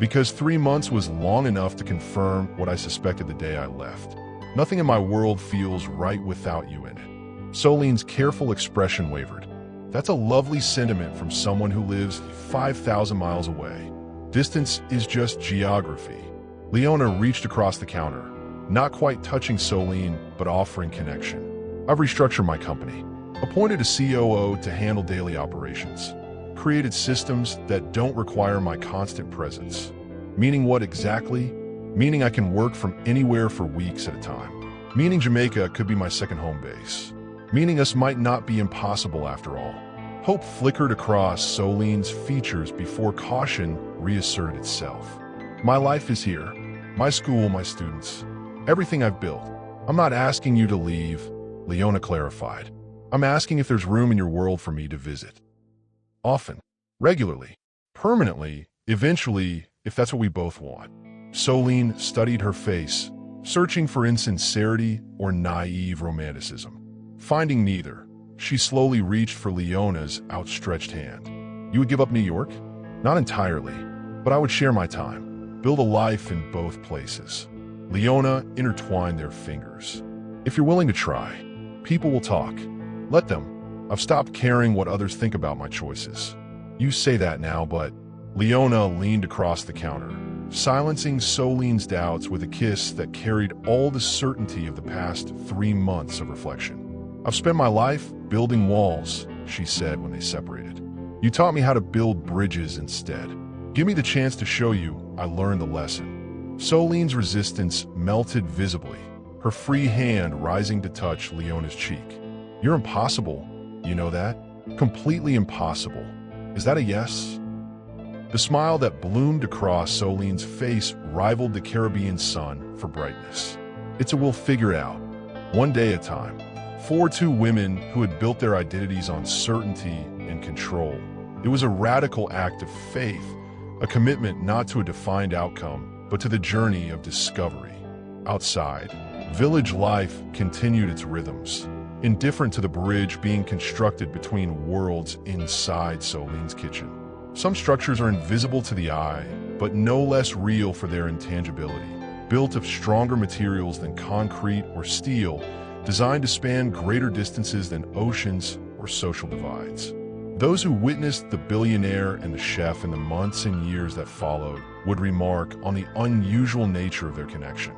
"Because 3 months was long enough to confirm what I suspected the day I left. Nothing in my world feels right without you in it." Soline's careful expression wavered. "That's a lovely sentiment from someone who lives 5,000 miles away. Distance is just geography." Leona reached across the counter, not quite touching Soline, but offering connection. "I've restructured my company, appointed a COO to handle daily operations, created systems that don't require my constant presence." "Meaning what exactly?" "Meaning I can work from anywhere for weeks at a time. Meaning Jamaica could be my second home base. Meaning us might not be impossible after all." Hope flickered across Soline's features before caution reasserted itself. "My life is here. My school, my students. Everything I've built. I'm not asking you to leave," Leona clarified. "I'm asking if there's room in your world for me to visit. Often, regularly, permanently, eventually, if that's what we both want." Soline studied her face, searching for insincerity or naive romanticism. Finding neither, she slowly reached for Leona's outstretched hand. "You would give up New York?" "Not entirely, but I would share my time, build a life in both places." Leona intertwined their fingers. "If you're willing to try, people will talk. Let them. I've stopped caring what others think about my choices." "You say that now, but..." Leona leaned across the counter, silencing Soline's doubts with a kiss that carried all the certainty of the past 3 months of reflection. "I've spent my life building walls," she said when they separated. "You taught me how to build bridges instead. Give me the chance to show you I learned the lesson." Soline's resistance melted visibly, her free hand rising to touch Leona's cheek. "You're impossible, you know that? Completely impossible. Is that a yes?" The smile that bloomed across Soline's face rivaled the Caribbean sun for brightness. "It's a we'll figure it out, one day at a time." For two women who had built their identities on certainty and control, it was a radical act of faith, a commitment not to a defined outcome, but to the journey of discovery. Outside, village life continued its rhythms, indifferent to the bridge being constructed between worlds inside Soline's kitchen. Some structures are invisible to the eye, but no less real for their intangibility, built of stronger materials than concrete or steel, designed to span greater distances than oceans or social divides. Those who witnessed the billionaire and the chef in the months and years that followed would remark on the unusual nature of their connection,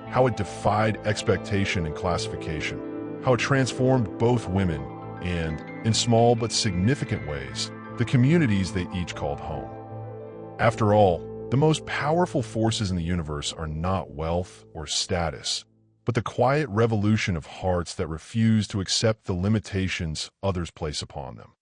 how it defied expectation and classification, how it transformed both women and, in small but significant ways, the communities they each called home. After all, the most powerful forces in the universe are not wealth or status, but the quiet revolution of hearts that refuse to accept the limitations others place upon them.